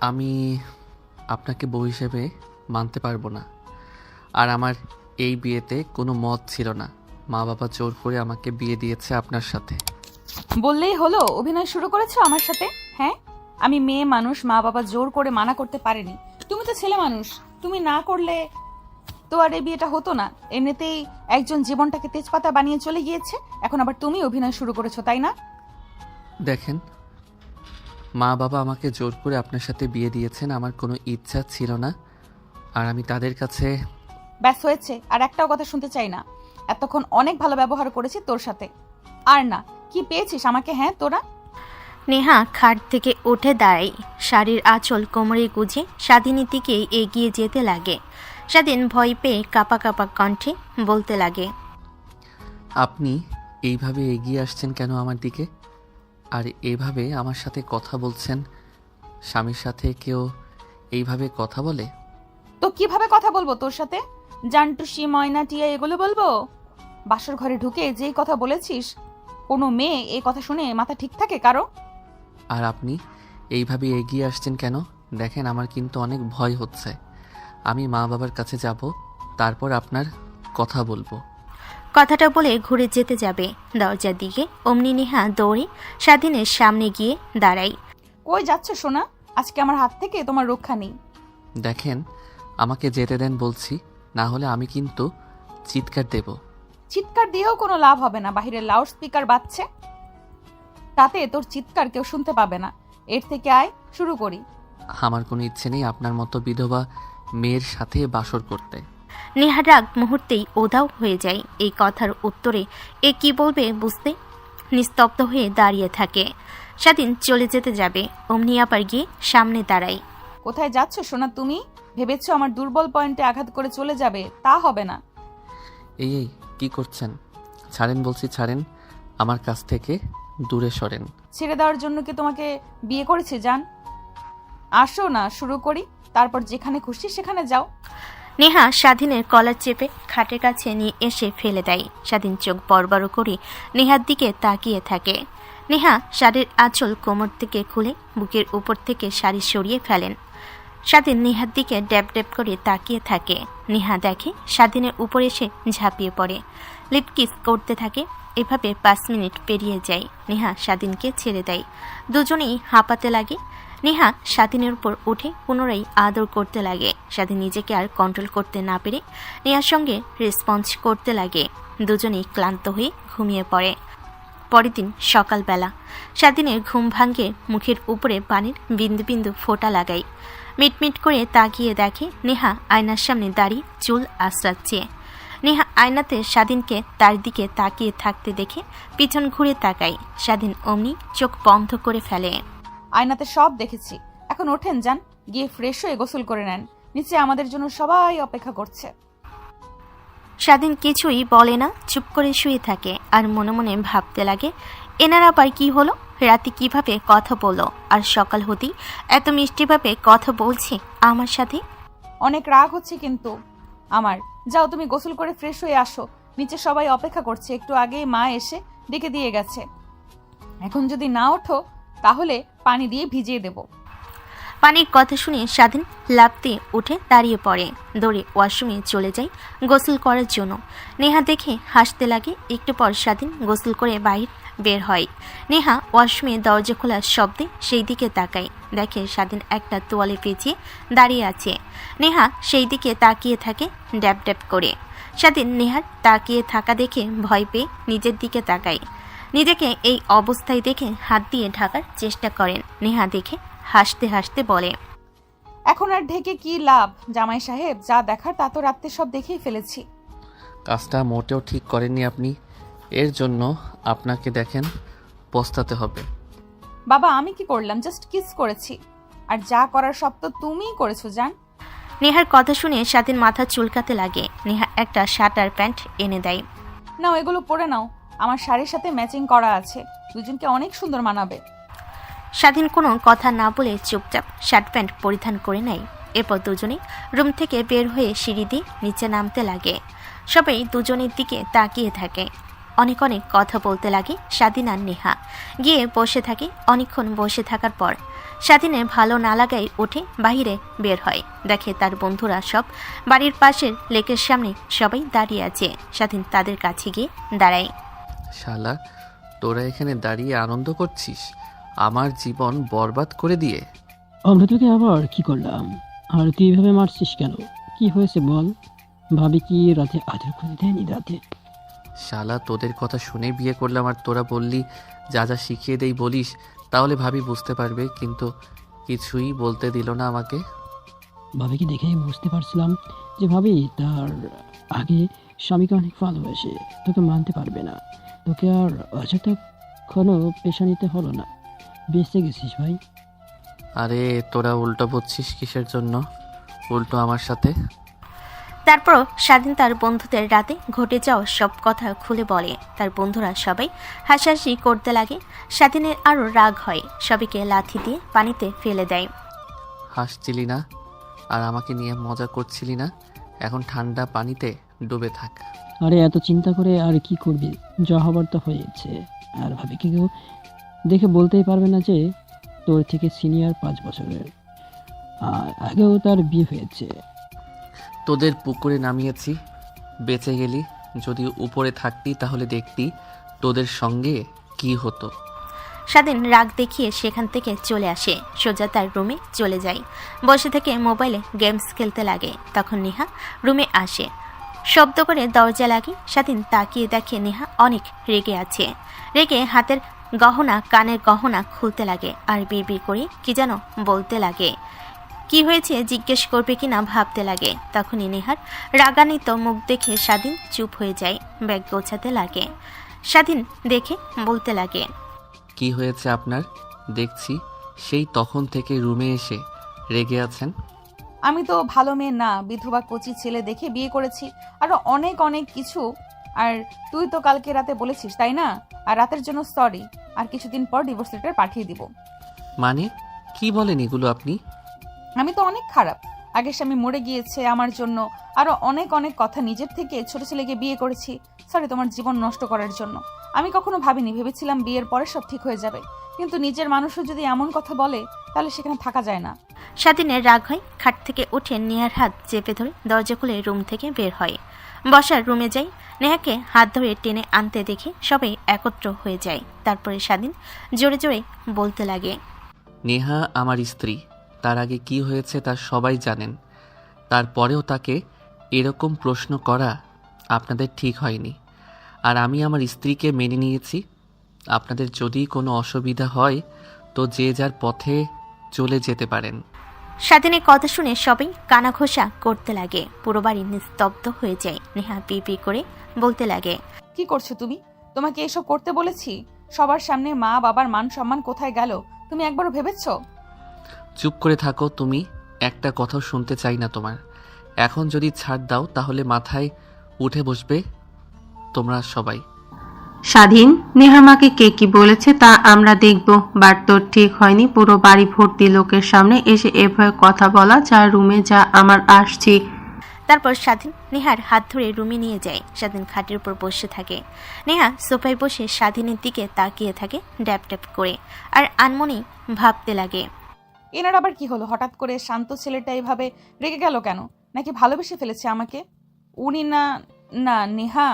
আমি আপনাকে বউ হিসেবে মানতে পারবো না। আর আমার এই বিয়েতে কোনো মত ছিল না। মা বাবা জোর করে আমাকে বিয়ে দিয়েছে আপনার সাথে। বললেই হলো অভিনয় শুরু করেছো আমার সাথে? হ্যাঁ, আমি মেয়ে মানুষ, মা বাবা জোর করে মানা করতে পারেনি। তুমি তো ছেলে মানুষ, তুমি না করলে তো আর এই বিয়েটা হতো না। এমনিতেই একজন জীবনটাকে তেজপাতা বানিয়ে চলে গিয়েছে, এখন আবার তুমি অভিনয় শুরু করেছো, তাই না? দেখেন, মা বাবা আমাকে জোর করে আপনার সাথে বিয়ে দিয়েছেন, আমার কোনো ইচ্ছা ছিল না। আর আমি তাদের কাছে। ব্যাস হয়েছে, আর একটাও কথা শুনতে চাই না। এতক্ষণ অনেক ভালো ব্যবহার করেছি তোর সাথে, আর না। কি পেয়েছিস আমাকে? হ্যাঁ তোরা। নেহা খাট থেকে উঠে দাঁড়ায়, শাড়ির আঁচল কোমরে গুজে স্বাধীনের দিকে এগিয়ে যেতে লাগে। স্বাধীন ভয় পেয়ে কাঁপা কাঁপা কণ্ঠে বলতে লাগে, আপনি এইভাবে এগিয়ে আসছেন কেন আমার দিকে? আর এইভাবে আমার সাথে কথা বলছেন? স্বামীর সাথে কেউ এইভাবে কথা বলে? তো কিভাবে কথা বলবো তোর সাথে? জানটুসি, ময়না, টিয়া এগুলো বলবো? বাসর ঘরে ঢুকে যেই কথা বলেছিস, কোনো মেয়ে এই কথা শুনে মাথা ঠিক থাকে কারো? আর আপনি এইভাবে এগিয়ে আসছেন কেন? দেখেন, আমার কিন্তু অনেক ভয় হচ্ছে। আমি মা বাবার কাছে যাব, তারপর আপনার কথা বলবো। কথাটা বলে ঘুরে যেতে যাবে দরজার দিকে, অমনি নেহা দৌড়ে স্বাধীনের সামনে গিয়ে দাঁড়ায়। কই যাচ্ছ সোনা? আজকে আমার হাত থেকে তোমার রক্ষা নেই। দেখেন, আমাকে যেতে দেন বলছি, না হলে আমি কিন্তু চিৎকার দেব। চিৎকার দিয়েও কোনো লাভ হবে না, বাহিরে লাউড স্পিকার বাজছে, তাতে তোর চিৎকার কেউ শুনতে পাবে না। এর থেকে আয়, শুরু করি। আমার কোনো ইচ্ছে নেই আপনার মতো বিধবা মেয়ের সাথে বাসর করতে। নেহার রাগ মুহূর্তেই উধাও হয়ে যায়। এই কথার উত্তরে এ কি বলবে বুঝতে নিস্তব্ধ হয়ে দাঁড়িয়ে থাকে। স্বাধীন চলে যেতে যাবে, অমনি আবার গিয়ে সামনে দাঁড়ায়। কোথায় যাচ্ছ সোনা তুমি? ভেবেছো আমার দুর্বল পয়েন্টে আঘাত করে চলে যাবে? তা হবে না। এই কি করছেন? ছাড়েন বলছি, ছাড়েন। আমার কাছ থেকে দূরে সরেন। ছেড়ে দেওয়ার জন্য কি তোমাকে বিয়ে করেছে জান? আসো না, শুরু করি, তারপর যেখানে খুশি সেখানে যাও। নেহা স্বাধীনের কলার চেপে খাটের কাছে নিয়ে এসে ফেলে দেয়। স্বাধীন চোখ বড় করে নেহার দিকে তাকিয়ে থাকে। নেহা শাড়ির আঁচল কোমর থেকে খুলে বুকের উপর থেকে শাড়ি সরিয়ে ফেলেন। স্বাধীন নেহার দিকে ড্যাব ড্যাব করে তাকিয়ে থাকে। নেহা দেখে স্বাধীনের উপর এসে ঝাঁপিয়ে পড়ে, লিপ কিস করতে থাকে। এভাবে 5 মিনিট পেরিয়ে যায়। নেহা স্বাধীনকে ছেড়ে দেয়। দুজনেই হাঁপাতে লাগে। নেহা স্বাধীনের উপর উঠে পুনরায় আদর করতে লাগে। স্বাধীন নিজেকে আর কন্ট্রোল করতে না পেরে নেহার সঙ্গে রেসপন্স করতে লাগে। দুজনেই ক্লান্ত হয়ে ঘুমিয়ে পড়ে। পরের দিন সকালবেলা স্বাধীনের ঘুম ভাঙে, মুখের উপরে পানির বিন্দু বিন্দু ফোঁটা লাগায়। মিটমিট করে তাকিয়ে দেখে নেহা আয়নার সামনে দাঁড়িয়ে চুল আঁচড়াচ্ছে। নেহা আয়নাতে স্বাধীনকে তার দিকে তাকিয়ে থাকতে দেখে পিছন ঘুরে তাকায়। স্বাধীন অমনি চোখ বন্ধ করে ফেলে। আয়নাতে সব দেখেছি, এখন ওঠেন যান, গিয়ে ফ্রেশ হয়ে গোসল করে নেন। নিচে আমাদের জন্য সবাই অপেক্ষা করছে। স্বাধীন কিছুই বলে না, চুপ করে শুয়ে থাকে আর মনে মনে ভাবতে লাগে, এনার আবার কি হলো? রাতে কিভাবে কথা বললো, আর সকাল হতেই এত মিষ্টিভাবে কথা বলছে আমার সাথে। অনেক রাগ হচ্ছে কিন্তু আমার। যাও তুমি গোসল করে ফ্রেশ হয়ে আসো, নিচে সবাই অপেক্ষা করছে। একটু আগেই মা এসে ডেকে দিয়ে গেছে। এখন যদি না ওঠো তাহলে পানি দিয়ে ভিজিয়ে দেব। পানির কথা শুনে স্বাধীন লাফ দিয়ে উঠে দাঁড়িয়ে পড়ে, দৌড়ে ওয়াশরুমে চলে যায় গোসল করার জন্য। নেহা দেখে হাসতে লাগে। একটু পর স্বাধীন গোসল করে বাইরে বের হয়। নেহা ওয়াশরুমে দরজা খোলার শব্দে সেই দিকে তাকায়, দেখে স্বাধীন একটা তোয়ালে পেঁচিয়ে দাঁড়িয়ে আছে। নেহা সেই দিকে তাকিয়ে থাকে ড্যাব ড্যাব করে। স্বাধীন নেহার তাকিয়ে থাকা দেখে ভয় পেয়ে নিজের দিকে তাকায়। নিজেকে এই অবস্থায় দেখে হাত দিয়ে ঢাকার চেষ্টা করেন। নেহা দেখে হাসতে হাসতে বলে, এখন আর ঢেকে কি লাভ জামাই সাহেব? যা দেখার তা তো রাত্রে সব দেখেই ফেলেছি। কাজটা মোটেও ঠিক করেননি আপনি। এর জন্য আপনাকে দেখেন পস্তাতে হবে। বাবা আমি কি করলাম? জাস্ট কিস করেছি, আর যা করার সব তো তুমিই করেছো জান। নেহার কথা শুনে স্বাধীন মাথা চুলকাতে লাগে। নেহা একটা শার্ট আর প্যান্ট এনে দেয়। নাও এগুলো পরে নাও, আমার শাড়ির সাথে ম্যাচিং করা আছে, দুজনকে অনেক সুন্দর মানাবে। স্বাধীন কোনো কথা না বলে চুপচাপ শার্ট প্যান্ট পরিধান করে নেয়। এরপর দুজনেই রুম থেকে বের হয়ে সিঁড়ি দিয়ে নিচে নামতে লাগে। সবাই দুজনের দিকে তাকিয়ে থাকে। অনেক অনেক কথা বলতে লাগে স্বাধীন আর নেহা। গিয়ে বসে থাকে। অনেকক্ষণ বসে থাকার পর স্বাধীনের ভালো না লাগায় উঠে বাহিরে বের হয়, দেখে তার বন্ধুরা সব বাড়ির পাশের লেকের সামনে সবাই দাঁড়িয়ে আছে। স্বাধীন তাদের কাছে গিয়ে দাঁড়ায়। শালা, তোরা এখানে দাঁড়িয়ে আনন্দ করছিস আমার জীবন বরবাদ করে দিয়ে? আমরা তোকে আবার কি করলাম? আর তুই এভাবে মারছিস কেন? কি হয়েছে বল? ভাবি কি রাতে আদর করে দেয়নি রাতে? শালা, তোদের কথা শুনে বিয়ে করলাম আর তোরা বললি যা যা শিখিয়ে দেই বলিস, তাহলে ভাবি বুঝতে পারবে, কিন্তু কিছুই বলতে দিল না আমাকে। ভাবিকে দেখেই বুঝতে পারছিলাম যে ভাবি তার আগে স্বামীকে অনেক ভালোবাসে, তোকে মানতে পারবে না। তোকে আর অযথা কোনো পেশা নিতে হলো না, বেঁচে গেছিস ভাই। আরে তোরা উল্টো বুঝছিস কিসের জন্য? উল্টো আমার সাথে। তারপরও স্বাধীন তার বন্ধুদের রাতে ঘটে যাওয়া সব কথা খুলে বলে। তার বন্ধুরা সবাই হাসাহাসি করতে লাগে। স্বাধীনের আরও রাগ হয়, সবাইকে লাথি দিয়ে পানিতে ফেলে দেয়। হাসছিলি না আর আমাকে নিয়ে মজা করছিলি না? এখন ঠান্ডা পানিতে ডুবে থাক। আরে এত চিন্তা করে আর কি করবি? যা হবার তো হয়েছে। আর ভাবিকে কেউ দেখে বলতেই পারবে না যে তোর থেকে সিনিয়র 5 বছরের, আর আগেও তার বিয়ে হয়েছে। তোদের পুকুরে নামিয়েছি, বেঁচে গেলি। যদি উপরে থাকতি তাহলে দেখতি তোদের সঙ্গে কি হতো। স্বাধীন রাগ দেখিয়ে সেখান থেকে চলে আসে, সোজা তার রুমে চলে যায়। বসে থেকে মোবাইলে গেমস খেলতে লাগে। তখন নেহা রুমে আসে, শব্দ করে দরজা লাগে। স্বাধীন তাকিয়ে দেখে নেহা অনেক রেগে আছে। রেগে হাতের গহনা কানের গহনা খুলতে লাগে আর বিড়বিড় করে কি যেন বলতে লাগে। কি হয়েছে জিজ্ঞেস করবে কিনা ভাবতে লাগে। তখনই নেহার রাগান্বিত মুখ দেখে স্বাধীন চুপ হয়ে যায়, ব্যাগ গোছাতে লাগে। স্বাধীন দেখে বলতে লাগে, কি হয়েছে আপনার? দেখছি সেই তখন থেকে রুমে এসে রেগে আছেন। আমি তো ভালো মেয়ে না, বিধবা কচি ছেলে দেখে বিয়ে করেছি, আরো অনেক অনেক কিছু। আর তুই তো কালকে রাতে বলেছিস, তাই না? আর রাতের জন্য সরি, আর কিছুদিন পর ডিভোর্স লেটার পাঠিয়ে দিব। মানে কি বলেন এগুলো আপনি? আমি তো অনেক খারাপ, আগের স্বামী মরে গিয়েছে আমার জন্য, আরো অনেক অনেক কথা নিজের থেকে ছোট ছেলেকে বিয়ে করেছি। সরি তোমার জীবন নষ্ট করার জন্য। আমি কখনো ভাবিনি, ভেবেছিলাম বিয়ের পরে সব ঠিক হয়ে যাবে, কিন্তু নিজের মানুষও যদি এমন কথা বলে তাহলে সেখানে থাকা যায় না। স্বাধীনের রাগ হয়, খাট থেকে উঠে নেহার হাত চেপে ধরে দরজা খুলে রুম থেকে বের হয়। বসার রুমে যাই, নেহাকে হাত ধরে টেনে আনতে দেখে সবাই একত্র হয়ে যায়। তারপরে স্বাধীন জোরে জোরে বলতে লাগে, নেহা আমার স্ত্রী, তার আগে কি হয়েছে তা সবাই জানেন। তারপরেও তাকে এরকম প্রশ্ন করা আপনাদের ঠিক হয়নি। আর আমি আমার স্ত্রীকে মেনে নিয়েছি। আপনাদের যদি কোনো অসুবিধা হয় তো যে যার পথে চলে যেতে পারেন। স্বাধীনের কথা শুনে সবাই কানাঘোষা করতে লাগে। পুরো বাড়ি নিস্তব্ধ হয়ে যায়। নেহা পি করে বলতে লাগে, কি করছো তুমি? তোমাকে এসব করতে বলেছি? সবার সামনে মা বাবার মান সম্মান কোথায় গেল তুমি একবারও ভেবেছো? চুপ করে থাকো তুমি, একটা কথাও শুনতে চাই না তোমার। এখন যদি ছাড় দাও তাহলে মাথায় উঠে বসবে তোমরা সবাই। স্বাধীন, নেহার মাকে কে কি বলেছে তা আমরা দেখব। বাট তোর ঠিক হয়নি পুরো বাড়ি ভর্তি লোকের সামনে এসে এভাবে কথা বলা। যা রুমে যা, আমার আসছি। তারপর স্বাধীন নেহার হাত ধরে রুমে নিয়ে যায়। স্বাধীন খাটের উপর বসে থাকে। নেহা সোফায় বসে স্বাধীনের দিকে তাকিয়ে থাকে ড্যাপ ড্যাপ করে, আর আনমনেই ভাবতে লাগে, এনার আবার কি হলো? হঠাৎ করে শান্ত ছেলেটা এইভাবে রেগে গেল কেন? নাকি ভালোবেসে ফেলেছে আমাকে? উনি না, না নেহা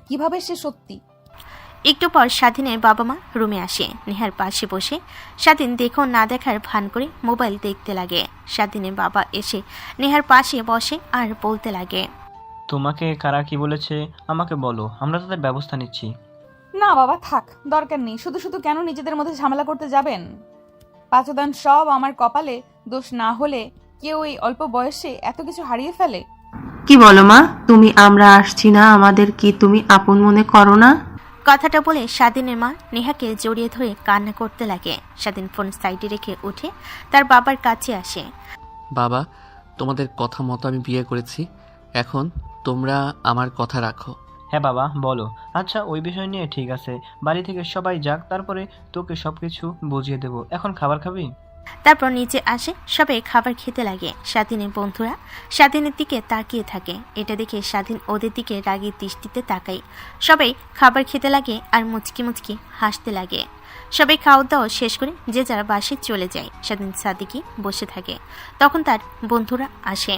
কিভাবে সে সত্যি? একটু পর স্বাধীনের বাবা মা রুমে আসে। নেহার পাশে বসে স্বাধীন দেখো না দেখার ভান করে মোবাইল দেখতে লাগে। স্বাধীনের বাবা এসে নেহার পাশে বসে আর বলতে লাগে, তোমাকে কারা কি বলেছে আমাকে বলো, আমরা তাদের ব্যবস্থা নিচ্ছি। না বাবা থাক, দরকার নেই। শুধু শুধু কেন নিজেদের মধ্যে ঝামেলা করতে যাবেন? পাঁচদান সব আমার কপালে, দোষ না হলে কেউ এই অল্প বয়সে এত কিছু হারিয়ে ফেলে? কি বলো মা তুমি? আমরা আসছি না, আমাদের কি তুমি আপন মনে করো না? কথাটা বলে স্বাধীনের মা নেহাকে জড়িয়ে ধরে কান্না করতে লাগে। স্বাধীন ফোন সাইডে রেখে উঠে তার বাবার কাছে আসে। বাবা, তোমাদের কথা মতো আমি বিয়ে করেছি, এখন তোমরা আমার কথা রাখো। হ্যাঁ বাবা বলো। আচ্ছা ওই বিষয় নিয়ে ঠিক আছে, বাড়ি থেকে সবাই যাক, তারপরে তোকে সবকিছু বুঝিয়ে দেবো। এখন খাবার খাবি? তারপর নিচে আসে, সবাই খাবার খেতে লাগে। স্বাধীনের বন্ধুরা স্বাধীনের দিকে তাকিয়ে থাকে। এটা দেখে স্বাধীন ওদের দিকে রাগী দৃষ্টিতে তাকায়। সবাই খাবার খেতে লাগে আর মুচকি মুচকি হাসতে লাগে। সবাই খাওয়া দাওয়া শেষ করে যে যার বাসায় চলে যায়। স্বাধীন সাদিকি বসে থাকে। তখন তার বন্ধুরা আসে।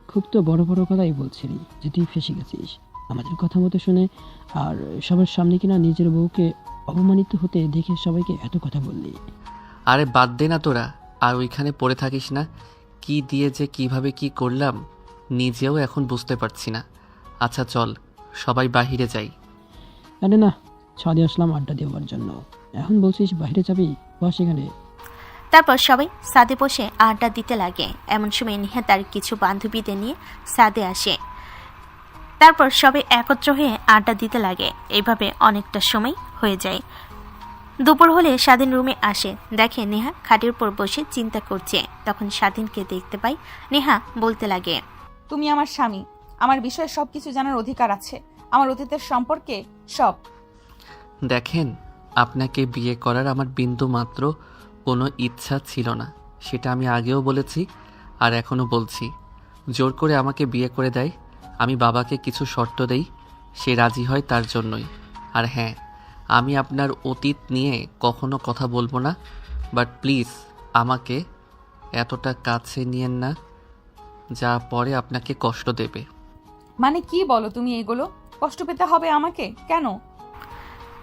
খুব তো বড় বড় কথাই বলছিলি যে তুই ফেসে গেছিস আমাদের কথা মতো শুনে, আর সবার সামনে কিনা নিজের বউকে অপমানিত হতে দেখে সবাইকে এত কথা বললি। আরে বাদ দে না তোরা, আর ওইখানে পড়ে থাকিস না। কি দিয়ে যে কিভাবে কি করলাম নিজেও এখন বুঝতে পারছি না। আচ্ছা চল সবাই বাহিরে যাই। আরে না, ছাদে আসলাম আড্ডা দেওয়ার জন্য, এখন বলছিস বাইরে যাবি? বস এখানে। তারপর সবাই ছাদে বসে আড্ডা দিতে লাগে। এমন সময় নেহা তার কিছু বান্ধবীদের নিয়ে ছাদে আসে। তারপর সবাই একত্র হয়ে আড্ডা দিতে লাগে। এইভাবে অনেকটা সময় হয়ে যায়। দুপুর হলে স্বাধীন রুমে আসে, দেখে নেহা খাটের উপর বসে চিন্তা করছে। তখন স্বাধীনকে দেখতে পাই। নেহা বলতে লাগে, তুমি আমার স্বামী, আমার বিষয়ে সবকিছু জানার অধিকার আছে, আমার অতীতের সম্পর্কে সব। দেখেন, আপনাকে বিয়ে করার আমার বিন্দু মাত্র কোনো ইচ্ছা ছিল না, সেটা আমি আগেও বলেছি আর এখনও বলছি। জোর করে আমাকে বিয়ে করে দেয়, আমি বাবাকে কিছু শর্ত দেই, সে রাজি হয় তার জন্যই। আর হ্যাঁ, আমি আপনার অতীত নিয়ে কখনো কথা বলবো না, বাট প্লিজ আমাকে এতটা কাছে নিয়েন না যা পরে আপনাকে কষ্ট দেবে। মানে কি বলো তুমি এগুলো? কষ্ট পেতে হবে আমাকে কেন?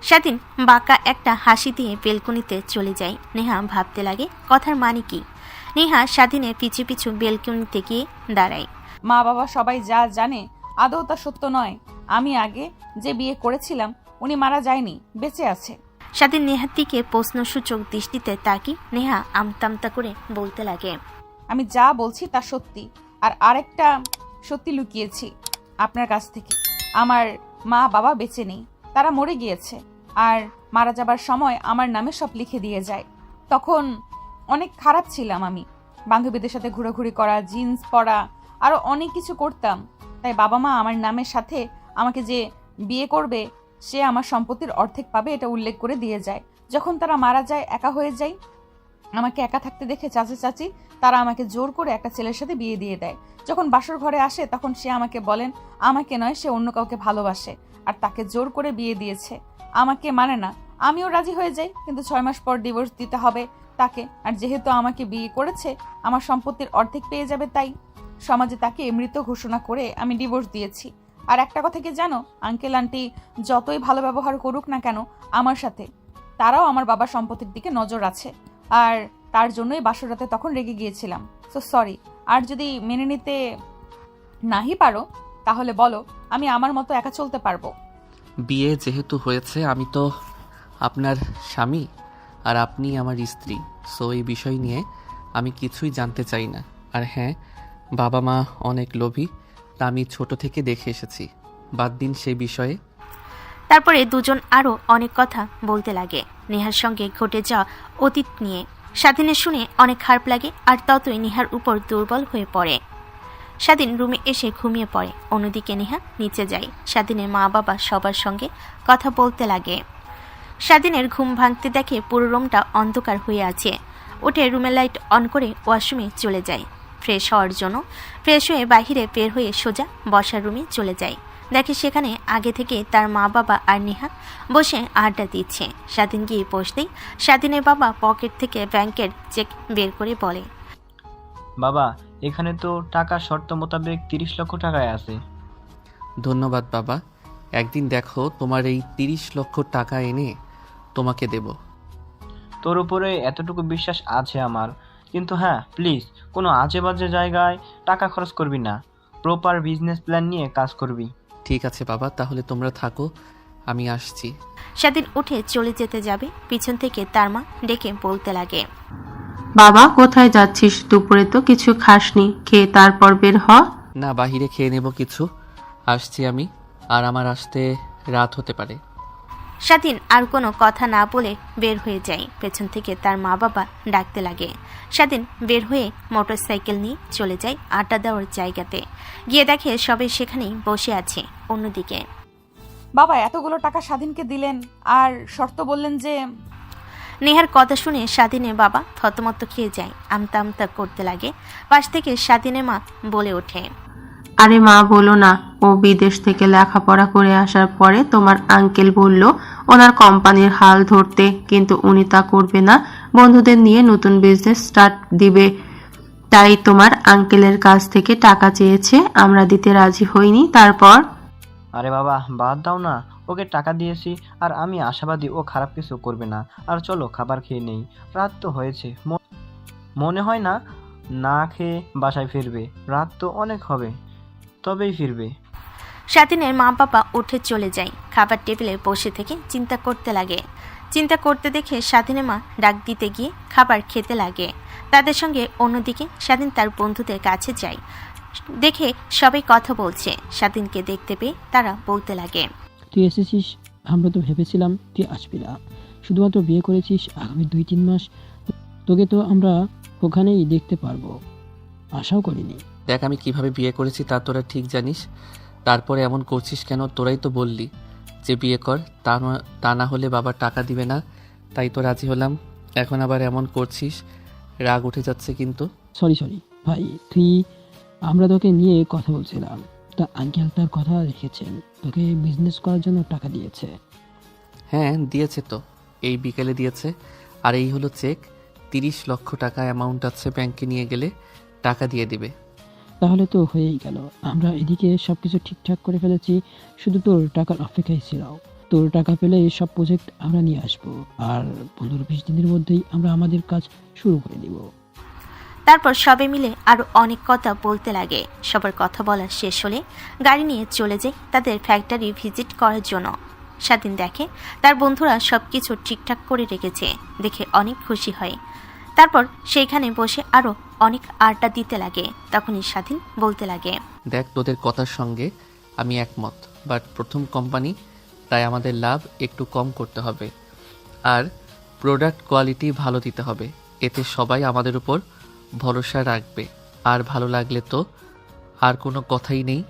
স্বাধীন বাঁকা একটা হাসি দিয়ে বেলকনিতে চলে যায়। নেহা ভাবতে লাগে কথার মানে কি। নেহা স্বাধীনের পিছু পিছু বেলকনিতে গিয়ে দাঁড়ায়। মা বাবা সবাই যা জানে আদৌ তা সত্য নয়। আমি আগে যে বিয়ে করেছিলাম উনি মারা যায়নি, বেঁচে আছে। স্বাধীন নেহার দিকে প্রশ্নসূচক দৃষ্টিতে তাকি নেহা আমতামতা করে বলতে লাগে, আমি যা বলছি তা সত্যি। আর আরেকটা সত্যি লুকিয়েছি আপনার কাছ থেকে। আমার মা বাবা বেঁচে নেই, তারা মরে গিয়েছে। আর মারা যাবার সময় আমার নামে সব লিখে দিয়ে যায়। তখন অনেক খারাপ ছিলাম আমি, বান্ধবীদের সাথে ঘোরাঘুরি করা, জিন্স পরা, আরও অনেক কিছু করতাম। তাই বাবা মা আমার নামের সাথে আমাকে যে বিয়ে করবে সে আমার সম্পত্তির অর্ধেক পাবে এটা উল্লেখ করে দিয়ে যায়। যখন তারা মারা যায়, একা হয়ে যায়, আমাকে একা থাকতে দেখে চাচা চাচি তারা আমাকে জোর করে একটা ছেলের সাথে বিয়ে দিয়ে দেয়। যখন বাসর ঘরে আসে তখন সে আমাকে বলেন আমাকে নয়, সে অন্য কাউকে ভালোবাসে আর তাকে জোর করে বিয়ে দিয়েছে। আমাকে মানে না, আমিও রাজি হয়ে যাই, কিন্তু 6 মাস পর ডিভোর্স দিতে হবে তাকে। আর যেহেতু আমাকে বিয়ে করেছে আমার সম্পত্তির অর্ধেক পেয়ে যাবে, তাই সমাজে তাকে মৃত ঘোষণা করে আমি ডিভোর্স দিয়েছি। আর একটা কথা কি জানো, আঙ্কেল আন্টি যতই ভালো ব্যবহার করুক না কেন আমার সাথে, তারাও আমার বাবার সম্পত্তির দিকে নজর আছে। আর তার জন্যই বাসরাতে তখন রেগে গিয়েছিলাম। So sorry. আর যদি মেনে নিতে নাহি পারো তাহলে বলো, আমি আমার মতো একা চলতে পারবো। বিয়ে যেহেতু হয়েছে আমি তো আপনার স্বামী আর আপনি আমার স্ত্রী, সো এই বিষয় নিয়ে আমি কিছুই জানতে চাই না। আর হ্যাঁ, বাবা মা অনেক লোভী, তা আমি ছোট থেকে দেখে এসেছি, বাদ দিন সেই বিষয়ে। তারপরে দুজন আরও অনেক কথা বলতে লাগে নেহার সঙ্গে ঘটে যাওয়া অতীত নিয়ে। স্বাধীনের শুনে অনেক খারাপ লাগে, আর ততই নেহার উপর দুর্বল হয়ে পড়ে। স্বাধীন রুমে এসে ঘুমিয়ে পড়ে। অন্যদিকে নেহা নিচে যায়। স্বাধীনের মা বাবা সবার সঙ্গে কথা বলতে লাগে। স্বাধীনের ঘুম ভাঙতে দেখে পুরো রুমটা অন্ধকার হয়ে আছে। উঠে রুমের লাইট অন করে ওয়াশরুমে চলে যায় ফ্রেশ হওয়ার জন্য। ফ্রেশ হয়ে বাইরে বের হয়ে সোজা বসার রুমে চলে যায়। দেখে সেখানে আগে থেকে তার মা বাবা আর নেহা বসে আড্ডা দিচ্ছে। স্বাধীন গিয়ে বসতেই স্বাধীনের বাবা পকেট থেকে ব্যাংকের চেক বের করে বলে, বাবা, এখানে তো টাকা শর্ত মোতাবেক 30 লক্ষ টাকায় আছে। ধন্যবাদ বাবা, একদিন দেখো তোমার এই 30 লক্ষ টাকা এনে তোমাকে দেব। তোর উপরে এতটুকু বিশ্বাস আছে আমার, কিন্তু হ্যাঁ প্লিজ কোনো আজে বাজে জায়গায় টাকা খরচ করবি না, প্রপার বিজনেস প্ল্যান নিয়ে কাজ করবি। ঠিক আছে বাবা, তাহলে তোমরা থাকো, আমি আসছি। স্বাধীন উঠে চলে যেতে যাবে, পিছন থেকে তার মা ডেকে বলতে লাগে, বাবা কোথায় যাচ্ছিস? দুপুরে তো কিছু খাসনি, খেয়ে তারপর বের হ। না, বাহিরে খেয়ে নেব কিছু, আসছি আমি, আর আমার আসতে রাত হতে পারে। স্বাধীন আর কোনো কথা না বলে বের হয়ে যায়। পেছন থেকে তার মা বাবা ডাকতে লাগে। স্বাধীন বের হয়ে মোটরসাইকেল নিয়ে চলে যায় আড্ডা দেওয়ার জায়গাতে। গিয়ে দেখে সবাই সেখানেই বসে আছে। অন্যদিকে বাবা এতগুলো টাকা স্বাধীনকে দিলেন আর শর্ত বললেন যে। নেহার কথা শুনে স্বাধীনের বাবা থতমত খেয়ে যায়, আমতা আমতা করতে লাগে। পাশ থেকে স্বাধীনের মা বলে ওঠে, আরে মা বলো না, ও বিদেশ থেকে লেখাপড়া করে আসার পরে তোমার আঙ্কেল বলল ওনার কোম্পানির হাল ধরতে, কিন্তু উনি তা করবে না। বন্ধুদের নিয়ে নতুন বিজনেস স্টার্ট দিবে। তাই তোমার আঙ্কেলের কাছ থেকে টাকা চেয়েছে, আমরা দিতে রাজি হইনি। তারপর আরে বাবা, বাদ দাও না, ওকে টাকা দিয়েছি আর আমি আশাবাদী ও খারাপ কিছু করবে না। আর চলো খাবার খেয়ে নেই, রাত তো হয়েছে। মনে হয় না না খেয়ে বাসায় ফিরবে, রাত তো অনেক হবে, তবেই ফিরবে। স্বাধীনের মা বাবা উঠে চলে যায়। খাবার টেবিলে বসে থেকে চিন্তা করতে লাগে। চিন্তা করতে দেখে স্বাধীনের মা ডাক দিতে গিয়ে খাবার খেতে লাগে। তাদের সঙ্গে অন্যদিকে স্বাধীন তার বন্ধুদের কাছে যায়। দেখে সবাই কথা বলছে। স্বাধীনকে দেখতে পেয়ে তারা বলতে লাগে, তুই এসেছিস, আমরা তো ভেবেছিলাম তুই আসবি না। শুধুমাত্র বিয়ে করেছিস, আগামী 2-3 মাস তোকে তো আমরা ওখানেই দেখতে পারবো, আশাও করিনি। দেখ আমি কিভাবে বিয়ে করেছি তা তোরা ঠিক জানিস। তারপরে এমন করছিস কেন? তোরাই তো বললি যে বিয়ে কর, তা না হলে বাবা টাকা দিবে না, তাই তো রাজি হলাম। এখন আবার এমন করছিস, রাগ উঠে যাচ্ছে কিন্তু। সরি ভাই, আমরা তোকে নিয়ে কথা বলছিলাম। তা আঙ্কেল তার কথা রেখেছেন, তোকে বিজনেস করার জন্য টাকা দিয়েছে। হ্যাঁ দিয়েছে তো, এই বিকেলে দিয়েছে। আর এই হলো চেক, 30 লক্ষ টাকা অ্যামাউন্ট আছে, ব্যাংকে নিয়ে গেলে টাকা দিয়ে দিবে। তাহলে তো হয়েই গেল। আমরা এদিকে সবকিছু ঠিকঠাক করে ফেলেছি, শুধু তোর টাকার অপেক্ষায় ছিলাম। তোর টাকা পেলে সব প্রজেক্ট আমরা নিয়ে আসবো, আর 15-20 দিনের মধ্যেই আমরা আমাদের কাজ শুরু করে দিব। তারপর সবে মিলে আরো অনেক কথা বলতে লাগে। সবার কথা বলা শেষ হলে গাড়ি নিয়ে চলে যায় তাদের ফ্যাক্টরি ভিজিট করার জন্য। স্বাধীন দেখে তার বন্ধুরা সবকিছু ঠিকঠাক করে রেখেছে, দেখে অনেক খুশি হয়। তারপর সেইখানে বসে আরো অনেক আড্ডা দিতে লাগে। তখনই স্বাধীন বলতে লাগে, দেখ তোদের কথার সঙ্গে আমি একমত, বাট প্রথম কোম্পানি, তাই আমাদের লাভ একটু কম করতে হবে আর প্রোডাক্ট কোয়ালিটি ভালো দিতে হবে, এতে সবাই আমাদের উপর ভরসা রাখবে। আর ভালো লাগলে তো আর কোনো কথাই নেই।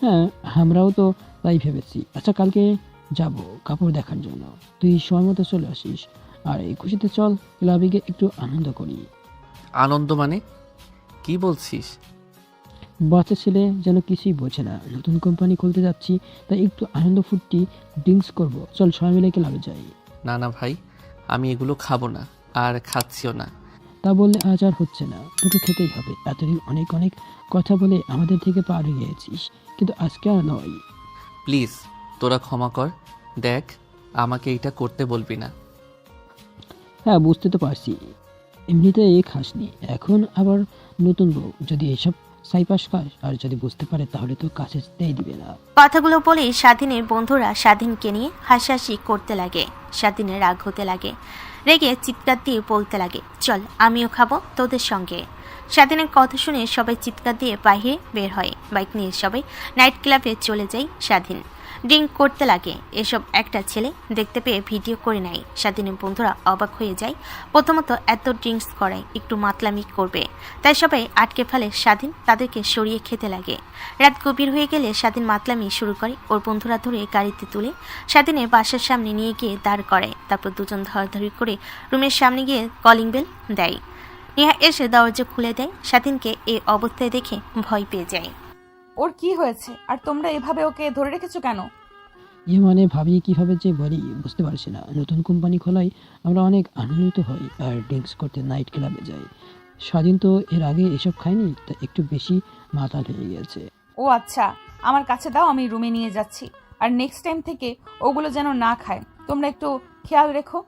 হ্যাঁ, আমরাও তো তাই ভেবেছি। আচ্ছা, কালকে যাব কাপড় দেখার জন্য, তুই সময় মতো চলে আসিস। আর এই খুশিতে চল ক্লাবে গিয়ে একটু আনন্দ করি। আনন্দ মানে কি বলছিস? বাচ্চা ছেলে যেন কিছুই বোঝে না, নতুন কোম্পানি খুলতে যাচ্ছি, তাই একটু আনন্দ ফুর্তি ড্রিঙ্কস করব। চল সবাই মিলে ক্লাবে যাই। না না ভাই, আমি এগুলো খাবো না আর খাচ্ছিও না। তা বললে আজ আর হচ্ছে না, তোকে খেতেই হবে। এতদিন অনেক অনেক কথা বলে আমাদের থেকে পার হয়ে গেছিস, কিন্তু আজকে আর নয়। প্লিজ তোরা ক্ষমা কর। দেখ আমাকে এটা করতে বলবি না। হ্যাঁ, বুঝতে তো পারছি, এমনিতে খাসনি, এখন আবার নতুন বউ যদি এসব সাইপাস খাস আর যদি বুঝতে পারে তাহলে তো কাছে যেতেই দিবে না। কথাগুলো বলেই স্বাধীনের বন্ধুরা স্বাধীনকে নিয়ে হাসাহাসি করতে লাগে। স্বাধীনের রাগ হতে লাগে, রেগে চিৎকার দিয়ে বলতে লাগে, চল আমিও খাবো তোদের সঙ্গে। স্বাধীনের কথা শুনে সবাই চিৎকার দিয়ে বাইরে বের হয়। বাইক নিয়ে সবাই নাইট ক্লাবে চলে যায়। স্বাধীন ড্রিঙ্ক করতে লাগে। এসব একটা ছেলে দেখতে পেয়ে ভিডিও করে নেয়। স্বাধীনের বন্ধুরা অবাক হয়ে যায়। প্রথমত এত ড্রিঙ্কস করায় একটু মাতলামি করবে, তাই সবাই আটকে ফেলে। স্বাধীন তাদেরকে সরিয়ে খেতে লাগে। রাত গভীর হয়ে গেলে স্বাধীন মাতলামি শুরু করে। ওর বন্ধুরা ধরে গাড়িতে তুলে স্বাধীনের বাসার সামনে নিয়ে গিয়ে দাঁড় করায়। তারপর দুজন ধরাধরি করে রুমের সামনে গিয়ে কলিং বেল দেয়। নেহা এসে দরজা খুলে দেয়। স্বাধীনকে এই অবস্থায় দেখে ভয় পেয়ে যায়। ওর কি হয়েছে আর তোমরা এভাবে ওকে ধরে রেখেছো কেন? মানে ভাবি কিভাবে যে বলি বুঝতে পারছি না। নতুন কোম্পানি খোলায় আমরা অনেক আনন্দিত হই আর ড্রিঙ্কস করতে নাইট ক্লাবে যাই। স্বাধীন তো এর আগে এসব খায়নি, তা একটু বেশি মাতাল হয়ে গেছে। ও আচ্ছা, আমার কাছে দাও, আমি রুমে নিয়ে যাচ্ছি। আর নেক্সট টাইম থেকে ওগুলো যেন না খায়। তোমরা একটু খেয়াল রেখো,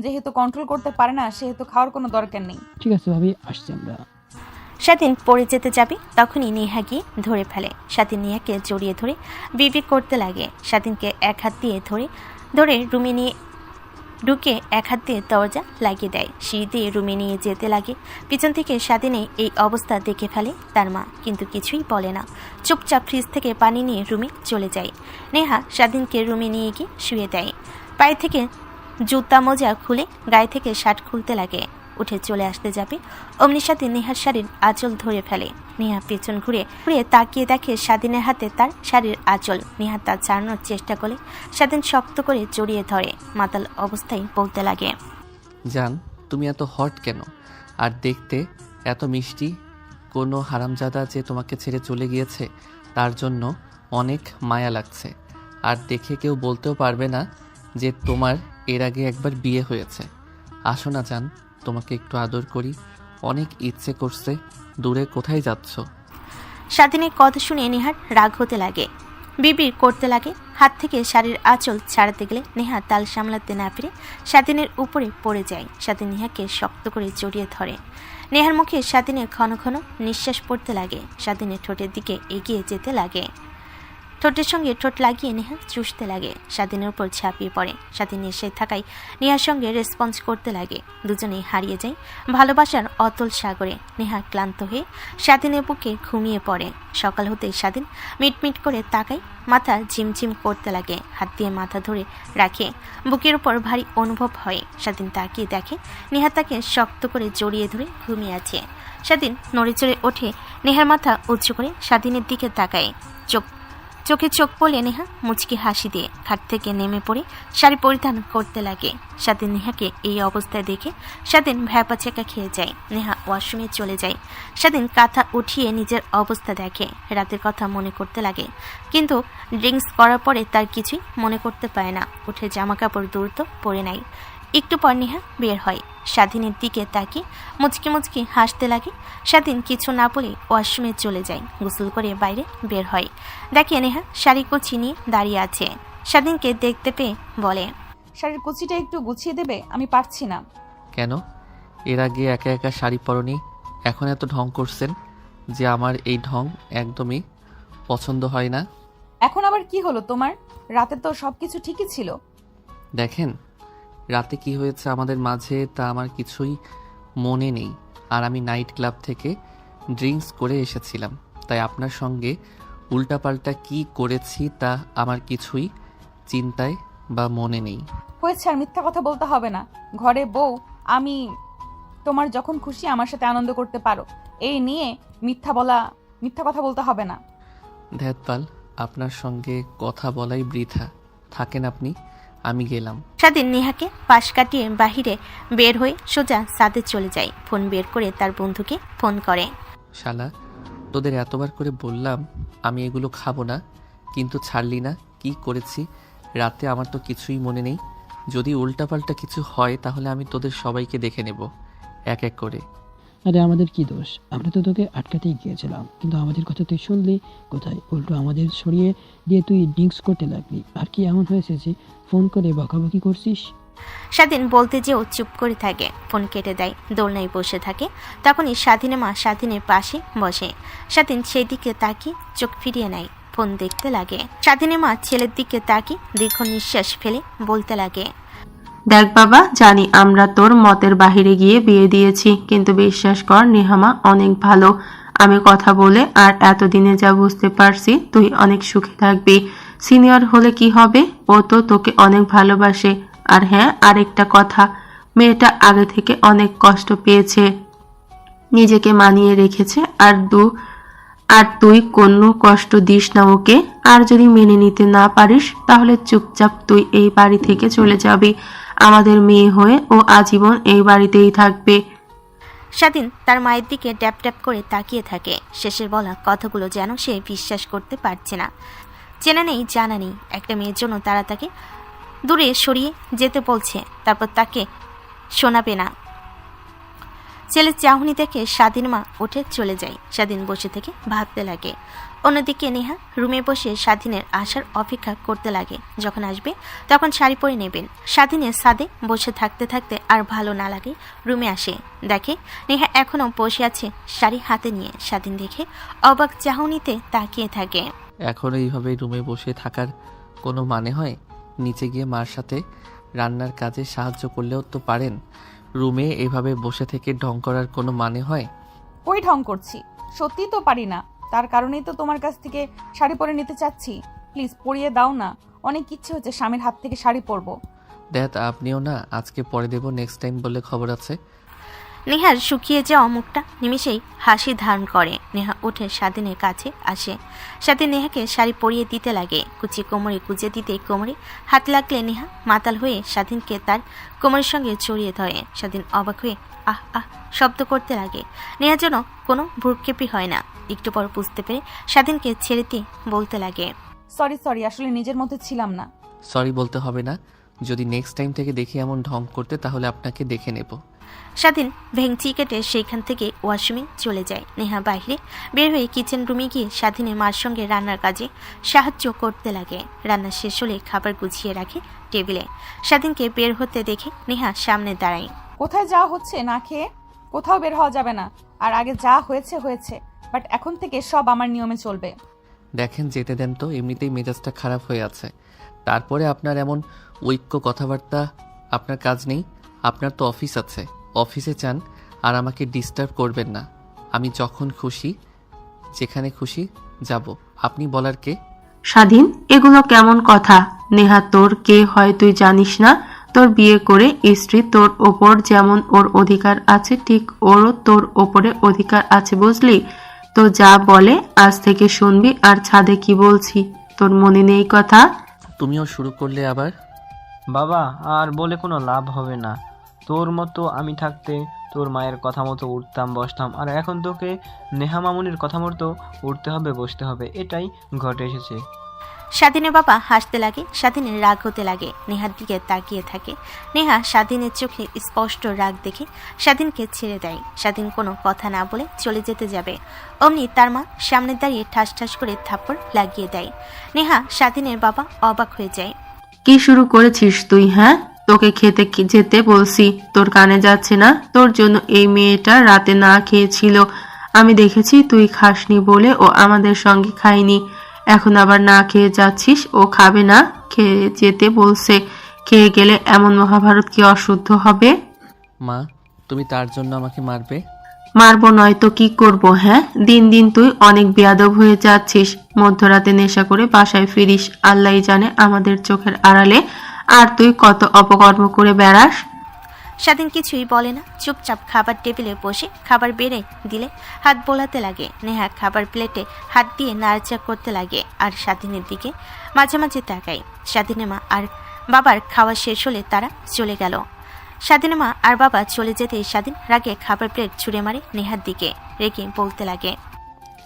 যেহেতু কন্ট্রোল করতে পারে না সেহেতু খাওয়ার কোনো দরকার নেই। ঠিক আছে ভাবি, আসছি আমরা। স্বাধীন পড়ে যেতে যাবে, তখনই নেহা গিয়ে ধরে ফেলে। স্বাধীন নেহাকে জড়িয়ে ধরে বিড়বিড় করতে লাগে। স্বাধীনকে এক হাত দিয়ে ধরে রুমে নিয়ে ঢুকে এক হাত দিয়ে দরজা লাগিয়ে দেয়। সিঁড়ি দিয়ে রুমে নিয়ে যেতে লাগে। পিছন থেকে স্বাধীনে এই অবস্থা দেখে ফেলে তার মা, কিন্তু কিছুই বলে না। চুপচাপ ফ্রিজ থেকে পানি নিয়ে রুমে চলে যায়। নেহা স্বাধীনকে রুমে নিয়ে গিয়ে শুয়ে দেয়। পায়ে থেকে জুতা মোজা খুলে গায়ে থেকে শার্ট খুলতে লাগে। উঠে চলে আসতে যাবে, অমনি স্বাধীন নেহার শাড়ির আঁচল ধরে ফেলে। নেহা পেছন ঘুরে তাকিয়ে দেখে স্বাধীনের হাতে তার শাড়ির আঁচল। নেহা তা ছাড়ানোর চেষ্টা করে স্বাধীন শক্ত করে জড়িয়ে ধরে। মাতাল অবস্থায় বলতে লাগে, জান তুমি এত হট কেন? আর দেখতে এত মিষ্টি। কোনো হারামজাদা যে তোমাকে ছেড়ে চলে গিয়েছে তার জন্য অনেক মায়া লাগছে। আর দেখে কেউ বলতেও পারবে না যে তোমার এর আগে একবার বিয়ে হয়েছে। আসো না জান, তোমাকে একটু আদর করি, অনেক ইচ্ছে করছে। দূরে কোথায় যাচ্ছ? স্বাধীনের কথা শুনে নেহার রাগ হতে লাগে, বিড়বিড় করতে লাগে। হাত থেকে শাড়ির আঁচল ছাড়াতে গেলে নেহা তাল সামলাতে না পেরে স্বাধীনের উপরে পড়ে যায়। স্বাধীন নেহাকে শক্ত করে জড়িয়ে ধরে। নেহার মুখে স্বাধীনের ঘন ঘন নিঃশ্বাস পড়তে লাগে। স্বাধীনের ঠোঁটের দিকে এগিয়ে যেতে লাগে, ঠোঁটের সঙ্গে ঠোঁট লাগিয়ে নেহা চুষতে লাগে। স্বাধীনের উপর ঝাঁপিয়ে পড়ে। স্বাধীন এসে থাকায় নেহার সঙ্গে রেসপন্স করতে লাগে। দুজনেই হারিয়ে যায় ভালোবাসার অতল সাগরে। নেহা ক্লান্ত হয়ে স্বাধীনের বুকে ঘুমিয়ে পড়ে। সকাল হতেই স্বাধীন মিটমিট করে তাকায়, মাথা ঝিমঝিম করতে লাগে। হাত দিয়ে মাথা ধরে রাখে, বুকের উপর ভারী অনুভব হয়। স্বাধীন তাকিয়ে দেখে নেহা তাকে শক্ত করে জড়িয়ে ধরে ঘুমিয়ে আছে। স্বাধীন নড়ে চড়ে ওঠে, নেহার মাথা উঁচু করে স্বাধীনের দিকে তাকায়। চোখে চোখ পড়ে নেহা মুচকি হাসি দিয়ে খাট থেকে নেমে পড়ে শাড়ি পরিধান করতে লাগে। স্বাধীন নেহাকে এই অবস্থায় দেখে স্বাধীন ভ্যাপা চেকা খেয়ে যায়। নেহা ওয়াশরুমে চলে যায়। স্বাধীন কাঁথা উঠিয়ে নিজের অবস্থা দেখে, রাতের কথা মনে করতে লাগে। কিন্তু ড্রিঙ্কস করার পরে তার কিছুই মনে করতে পারে না। উঠে জামা কাপড় দ্রুত পরে নেয়। একটু পর নেহা বের হয়। স্বাধীনের দিকে তাকিয়ে মুচকি মুচকি হাসতে লাগে। স্বাধীন কিছু না বলে ওয়াশরুমে চলে যায়। গোসল করে বাইরে বের হয়। দেখে নেহা শাড়ি কুচি নিয়ে দাঁড়িয়ে আছে। স্বাধীনকে দেখতে পেয়ে বলে, শাড়ির কুচিটা একটু গুছিয়ে দেবে, আমি পারছি না। কেন? এর আগে একা একা শাড়ি পরনি, এখন এত ঢং করছেন যে আমার এই ঢং একদমই পছন্দ হয় না। এখন আবার কি হলো তোমার? রাতে তো সবকিছু ঠিকই ছিল। দেখেন, রাতে কি হয়েছে আমাদের মাঝে তা আমার কিছুই মনে নেই। আর আমি নাইট ক্লাব থেকে ড্রিঙ্কস করে এসেছিলাম, তাই আপনার সঙ্গে উল্টাপাল্টা কি করেছি তা আমার কিছুই চিন্তায় বা মনে নেই। হয়েছে, আর মিথ্যা কথা বলতে হবে না। ঘরে বউ আমি, তোমার যখন খুশি আমার সাথে আনন্দ করতে পারো। এই নিয়ে মিথ্যা কথা বলতে হবে না। ধ্যাতপাল, আপনার সঙ্গে কথা বলাই বৃথা। থাকেন আপনি, আমি গেলাম। স্বাধীন নেহাকে পাশ কাটিয়ে বাহিরে বের হয়ে সোজা ছাদে চলে যায়। ফোন বের করে তার বন্ধুকে ফোন করে। শালা, তোদের এতবার করে বললাম আমি এগুলো খাবো না, কিন্তু ছাড়লি না। কি করেছি রাতে আমার তো কিছুই মনে নেই। যদি উল্টাপাল্টা কিছু হয় তাহলে আমি তোদের সবাইকে দেখে নেব এক এক করে। আরে আমাদের কি দোষ? আমরা তো তোকে আটকাতেই গিয়েছিলাম, কিন্তু আমাদের কথা তুই শুনলি কোথায়? উল্টো আমাদের সরিয়ে দিয়ে তুই ড্রিঙ্কস করতে লাগলি। আর কি এমন হয়েছে যে ফোন করে বকাবকি করছিস? স্বাধীন বলতে যেও চুপ করে থাকে। ফোন কেটে দেয়। দোলনায় বসে থাকে। তখনই স্বাধীনের মা স্বাধীনের পাশে বসে। স্বাধীন সেই দিকে তাকিয়ে চোখ ফিরিয়ে নেয়, ফোন দেখতে লাগে। স্বাধীনের মা ছেলের দিকে তাকিয়ে দীর্ঘ নিঃশ্বাস ফেলে বলতে লাগে, দেখ বাবা, জানি আমরা তোর মতের বাহিরে গিয়ে বিয়ে দিয়েছি, কিন্তু বিশ্বাস কর নেহামা অনেক ভালো। আমি কথা বলে আর এতদিনে যা বুঝতে পারছি তুই অনেক সুখে থাকবি। সিনিয়র হলে কি হবে, ও তো তোকে অনেক ভালোবাসে। আর হ্যাঁ, আরেকটা কথা, মেয়েটা আগে থেকে অনেক কষ্ট পেয়েছে, নিজেকে মানিয়ে রেখেছে। আর তুই কোনো কষ্ট দিস না ওকে। আর যদি মেনে নিতে না পারিস তাহলে চুপচাপ তুই এই বাড়ি থেকে চলে যাবি। আমাদের মেয়ে হয়ে ও আজীবন এই বাড়িতেই থাকবে। স্বাধীন তার মায়ের দিকে ট্যাপ ট্যাপ করে তাকিয়ে থাকে। শেষের বলা কথাগুলো যেন সে বিশ্বাস করতে পারছে না। চেনা নেই, জানা নেই একটা মেয়ের জন্য তারা তাকে দূরে সরিয়ে যেতে বলছে, তারপর তাকে শোনাবে না। ছেলের চাহনি দেখে স্বাধীন মা উঠে চলে যায়। স্বাধীন বসে থেকে ভাবতে লাগে। অন্যদিকে নেহা রুমে বসে স্বাধীনের আসার অপেক্ষা করতে লাগে। যখন আসবে তখন শাড়ি পরে নেবেন। স্বাধীনের ছাদে বসে থাকতে থাকতে আর ভালো না লাগে রুমে আসে। দেখে নেহা এখনও বসে আছে শাড়ি হাতে নিয়ে। স্বাধীন দেখে অবাক চাহনিতে তাকিয়ে থাকে। এখন এইভাবে রুমে বসে থাকার কোনো মানে হয়? নিচে গিয়ে মার সাথে রান্নার কাজে সাহায্য করলেও তো পারেন। রুমে এভাবে বসে থেকে ঢং করার কোনো মানে হয়? কই ঢং করছি, সত্যি তো পারি না। তার কারণেই তো তোমার কাছ থেকে শাড়ি পরে নিতে চাচ্ছি। প্লিজ পরিয়ে দাও না, অনেক ইচ্ছে হচ্ছে স্বামীর হাত থেকে শাড়ি পরবো। দেখ, আপনিও না, আজকে পরে দেবো, নেক্সট টাইম বলে খবর আছে। নেহার শুকিয়ে যাওয়া মুখটা নিমেষেই হাসি ধারণ করে। নেহা উঠে স্বাধীনের কাছে আসে। স্বাধীন নেহাকে শাড়ি পরিয়ে দিতে লাগে। কুচি কোমরে গুজে দিতে কোমরে হাত লাগলে নেহা মাতাল হয়ে স্বাধীনকে তার কোমরের সঙ্গে জড়িয়ে ধরে। স্বাধীন অবাক হয়ে আহ আহ শব্দ করতে লাগে। নেহা যেন কোনো ভ্রুক্ষেপই হয় না। একটু পর বুঝতে পেরে স্বাধীনকে ছেড়ে দিয়ে বলতে লাগে, সরি, আসলে নিজের মধ্যে ছিলাম না। সরি বলতে হবে না, যদি নেক্সট টাইম থেকে দেখি এমন ঢং করতে তাহলে আপনাকে দেখে নেব। স্বাধীন ভেংচি কেটে সেইখান থেকে ওয়াশরুমে চলে যায়। নেহা বাইরে বের হয়ে কিচেন রুমে গিয়ে স্বাধীনের মার সঙ্গে রান্নার কাজে সাহায্য করতে লাগে। রান্না শেষ হলে খাবার গুছিয়ে রাখে টেবিলে। স্বাধীনকে বের হতে দেখে নেহা সামনে দাঁড়ায়। কোথায় যাওয়া হচ্ছে না খেয়ে? কোথাও বের হওয়া যাবে না। আর আগে যা হয়েছে হয়েছে, বাট এখন থেকে সব আমার নিয়মে চলবে। দেখেন যেতে দেন তো, এমনিতেই মেজাজটা খারাপ হয়ে আছে। তারপরে আপনার এমন ঐক্য কথাবার্তা, আপনার কাজ নেই? আপনার তো অফিস আছে, অফিসে যান আর আমাকে ডিস্টার্ব করবেন না। আমি যখন খুশি যেখানে খুশি যাব। আপনি বলার কে? স্বাধীন, এগুলো কেমন কথা? নেহা তোর কে হয় তুই জানিস না? তোর বিয়ে করে স্ত্রী, তোর ওপর যেমন ওর অধিকার আছে ঠিক ওরও তোর ওপরে অধিকার আছে, বুঝলি? তো যা বলে আজ থেকে শুনবি। আর ছাদে কি বলছি তোর মনে নেই কথা? তুমিও শুরু করলে আবার। বাবা, আর বলে কোনো লাভ হবে না। তোর মতো আমি থাকতে তোর মায়ের কথা মতো উঠতাম বসতাম, আর এখন তোকে নেহা মামুনির কথা মতো উঠতে হবে বসতে হবে, এটাই ঘটে এসেছে। স্বাধীনের বাবা হাসতে লাগে। স্বাধীনের রাগ হতে লাগে। নেহার দিকে তাকিয়ে থাকে। নেহা স্বাধীনের চোখে স্পষ্ট রাগ দেখে স্বাধীনকে ছেড়ে দেয়। স্বাধীন কোনো কথা না বলে চলে যেতে যাবে, অমনি তার মা সামনে দাঁড়িয়ে ঠাস ঠাস করে থাপ্পড় লাগিয়ে দেয়। নেহা স্বাধীনের বাবা অবাক হয়ে যায়। কি শুরু করেছিস তুই? হ্যাঁ, তোকে খেতে যেতে বলছি, তোর কানে যাচ্ছে না? তোর জন্য এই মেয়েটা রাতে না খেয়েছিল, আমি দেখেছি। তুই খাসনি বলে ও আমাদের সঙ্গে খায়নি। এখন আবার না খেয়ে যাচ্ছিস। ও খাবে না, খেয়ে যেতে বলছে। খেয়ে গেলে এমন মহাভারত কি অশুদ্ধ হবে? মা, তুমি তার জন্য আমাকে মারবে? মারবো নয় তো কি করব? হ্যাঁ, দিন দিন তুই অনেক বেয়াদব হয়ে যাচ্ছিস। মধ্যরাতে নেশা করে বাসায় ফিরিস আল্লাহই জানে আমাদের চোখের আড়ালে, আর তুই কত অপকর্ম করে বেড়াস। স্বাধীন কিছুই বলে না, চুপচাপ খাবার টেবিলে বসে খাবার বেড়ে দিলে হাত বোলাতে লাগে। নেহা খাবার প্লেটে হাত দিয়ে নাড়াচাড়া করতে লাগে আর স্বাধীনের দিকে মাঝে মাঝে তাকায়। স্বাধীনের মা আর বাবার খাওয়া শেষ হলে তারা চলে গেল। স্বাধীনের মা আর বাবা চলে যেতে স্বাধীন রাগে খাবার প্লেট ছুঁড়ে মারে নেহার দিকে। রেগে বলতে লাগে,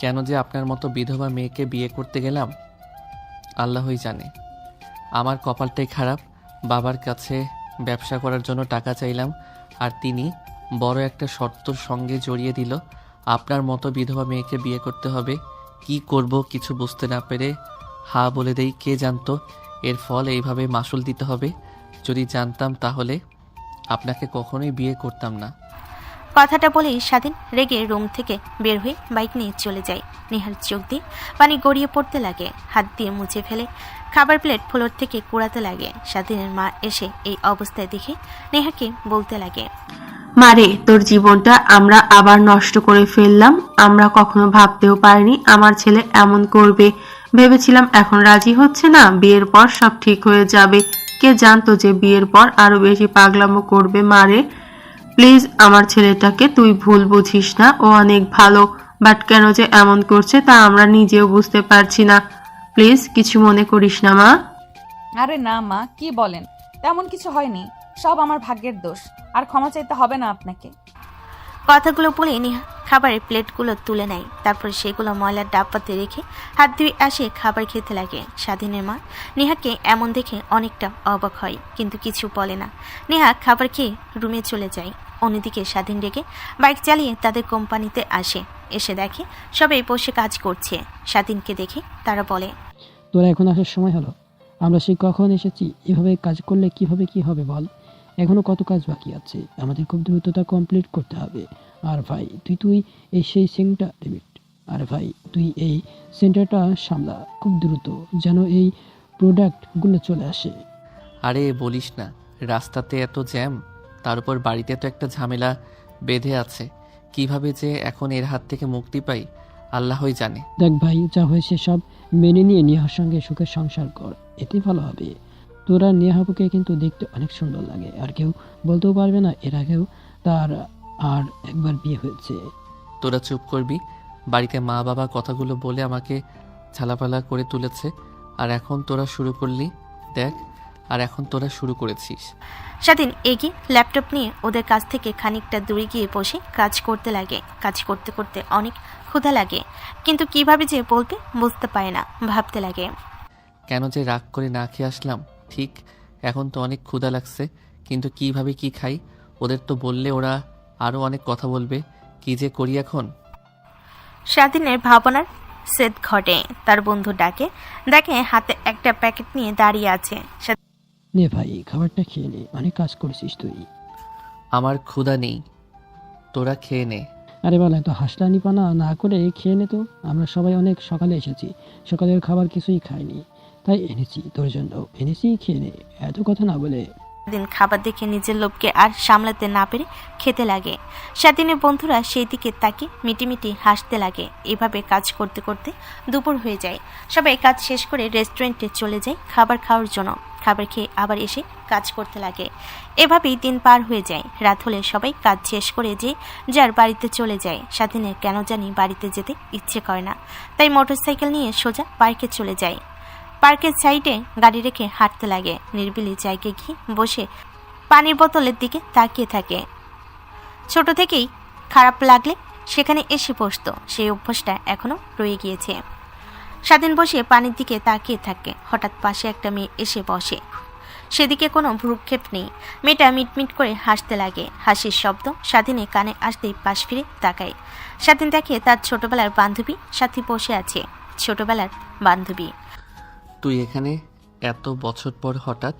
কেন যে আপনার মতো বিধবা মেয়েকে বিয়ে করতে গেলাম আল্লাহই জানে। আমার কপালটাই খারাপ। বাবার কাছে ব্যবসা করার জন্য টাকা চাইলাম, আর তিনি বড় একটা শর্তর সঙ্গে জড়িয়ে দিল, আপনার মতো বিধবা মেয়েকে বিয়ে করতে হবে। কি করব কিছু বুঝতে না পেরে হা বলে দেই। কে জানতো এর ফল এইভাবে মাসুল দিতে হবে? যদি জানতাম তাহলে আপনাকে কখনোই বিয়ে করতাম না। কথাটা বলেই স্বাধীন রেগে রুম থেকে বের হয়ে বাইক নিয়ে চলে যায়। নেহার চোখ দিয়ে পানি গড়িয়ে পড়তে লাগে। হাত দিয়ে মুছে ফেলে খাবার প্লেট ফ্লোর থেকে কুড়াতে লাগে। স্বাধীনের মা এসে এই অবস্থায় দেখে নেহাকে বলতে লাগে, মারে, তোর জীবনটা আমরা আবার নষ্ট করে ফেললাম। আমরা কখনো ভাবতেও পারিনি আমার ছেলে এমন করবে। ভেবেছিলাম এখন রাজি হচ্ছে না, বিয়ের পর সব ঠিক হয়ে যাবে। কে জানতো যে বিয়ের পর আরো বেশি পাগলামো করবে। মারে প্লিজ, আমার ছেলেটাকে তুই ভুল বুঝিস না, ও অনেক ভালো। বাট কেন যে এমন করছে তা আমরা নিজেও বুঝতে পারছি না। প্লিজ কিছু মনে করিস না মা। আরে না মা, কি বলেন? তেমন কিছু হয়নি, সব আমার ভাগ্যের দোষ। আর ক্ষমা চাইতে হবে না আপনাকে। কথাগুলো বলে নেহা খাবারের প্লেটগুলো তুলে নেয়। তারপর সেগুলো ময়লার ডাব্বাতে রেখে হাত ধুয়ে আসে খাবার খেতে লাগে। স্বাধীনের মা নেহাকে এমন দেখে অনেকটা অবাক হয়, কিন্তু কিছু বলে না। নেহা খাবার খেয়ে রুমে চলে যায়। অন্যদিকে স্বাধীন রেগে বাইক চালিয়ে তাদের কোম্পানিতে আসে। এসে দেখে সবাই বসে কাজ করছে। স্বাধীনকে দেখে তারা বলে, তোরা এখন আসার সময় হলো? আমরা সেই কখন এসেছি। এভাবে কাজ করলে কিভাবে কি হবে বল? এখনো কত কাজ বাকি আছে, আমাদের খুব দ্রুততা কমপ্লিট করতে হবে। আর ভাই তুই এই সেই সেন্টার ডেভিড, আর ভাই তুই এই সেন্টারটা সামলা খুব দ্রুত, যেন এই প্রোডাক্টগুলো চলে আসে। আরে বলিস না, রাস্তাতে এত জ্যাম, তার উপর বাড়িতে তো একটা ঝামেলা বেঁধে আছে। কিভাবে যে এখন এর হাত থেকে মুক্তি পাই আল্লাহই জানে। দেখ ভাই, যা হয়েছে সব মেনে নিয়ে নেহার সঙ্গে সুখে সংসার কর, এতে ভালো হবে। তোরা নেহাবুকে কিন্তু দেখতে অনেক সুন্দর লাগে, আর কেউ বলতেও পারবে না এর আগেও তার আর একবার বিয়ে হয়েছে। তোরা চুপ করবি। বাড়িতে মা বাবা কথাগুলো বলে আমাকে ঝালাপালা করে তুলেছে, আর এখন তোরা শুরু করলি। দেখ, আর এখন তোরা শুরু করেছিস। স্বাধীন এগিয়ে ল্যাপটপ নিয়ে ওদের কাছ থেকে খানিকটা দূরে গিয়ে বসে কাজ করতে লাগে। কাজ করতে করতে অনেক ক্ষুধা লাগে, কিন্তু কিভাবে যে বলবে বুঝতে পারে না, ভাবতে লাগে। কেন যে রাগ করে না খেয়ে আসলাম, ঠিক এখন তো অনেক ক্ষুধা লাগছে, কিন্তু কিভাবে কি খাই? ওদের তো বললে ওরা আরও অনেক কথা বলবে। কি যে করি এখন? স্বাধীনের ভাবনার সেদ ঘটে। তার বন্ধু ডাকে, দেখে হাতে একটা প্যাকেট নিয়ে দাঁড়িয়ে আছে। নে ভাই, খাবারটা খেয়ে নে, অনেক কাজ করেছিস তুই। আমার ক্ষুধা নেই, তোরা খেয়ে নে। আরে বলে তো হাসলানি পানা না করে খেয়ে নে তো। আমরা সবাই অনেক সকালে এসেছি, সকালের খাবার কিছুই খাইনি, তাই এনেছি তোর জন্য, এনেছি, খেয়ে নে। এত কথা না বলে। স্বাধীন খাবার দেখে নিজের লোভকে আর সামলাতে না পেরে খেতে লাগে। স্বাধীনের বন্ধুরা সেই দিকে তাকে মিটিমিটি হাসতে লাগে। এভাবে কাজ করতে করতে দুপুর হয়ে যায়। সবাই কাজ শেষ করে রেস্টুরেন্টে চলে যায় খাবার খাওয়ার জন্য। খাবার খেয়ে আবার এসে কাজ করতে লাগে। এভাবেই দিন পার হয়ে যায়। রাত হলে সবাই কাজ শেষ করে যে যার বাড়িতে চলে যায়। স্বাধীনের কেন জানি বাড়িতে যেতে ইচ্ছে করে না, তাই মোটরসাইকেল নিয়ে সোজা পার্কে চলে যায়। পার্কের সাইডে গাড়ি রেখে হাঁটতে লাগে। নির্বিলি জায়গায় গিয়ে বসে পানির বোতলের দিকে তাকিয়ে থাকে। ছোট থেকেই খারাপ লাগলে সেখানে এসে বসতো, সেই অভ্যাসটা এখনো রয়ে গিয়েছে। স্বাধীন বসে পানির দিকে তাকিয়ে থাকে। হঠাৎ পাশে একটা মেয়ে এসে বসে। সেদিকে কোনো ভ্রুক্ষেপ নেই। মেয়েটা মিটমিট করে হাসতে লাগে। হাসির শব্দ স্বাধীনের কানে আসতেই পাশ ফিরে তাকায়। স্বাধীন দেখে তার ছোটবেলার বান্ধবী সাথী বসে আছে। ছোটবেলার বান্ধবী। তুই এখানে এত বছর পর হঠাৎ?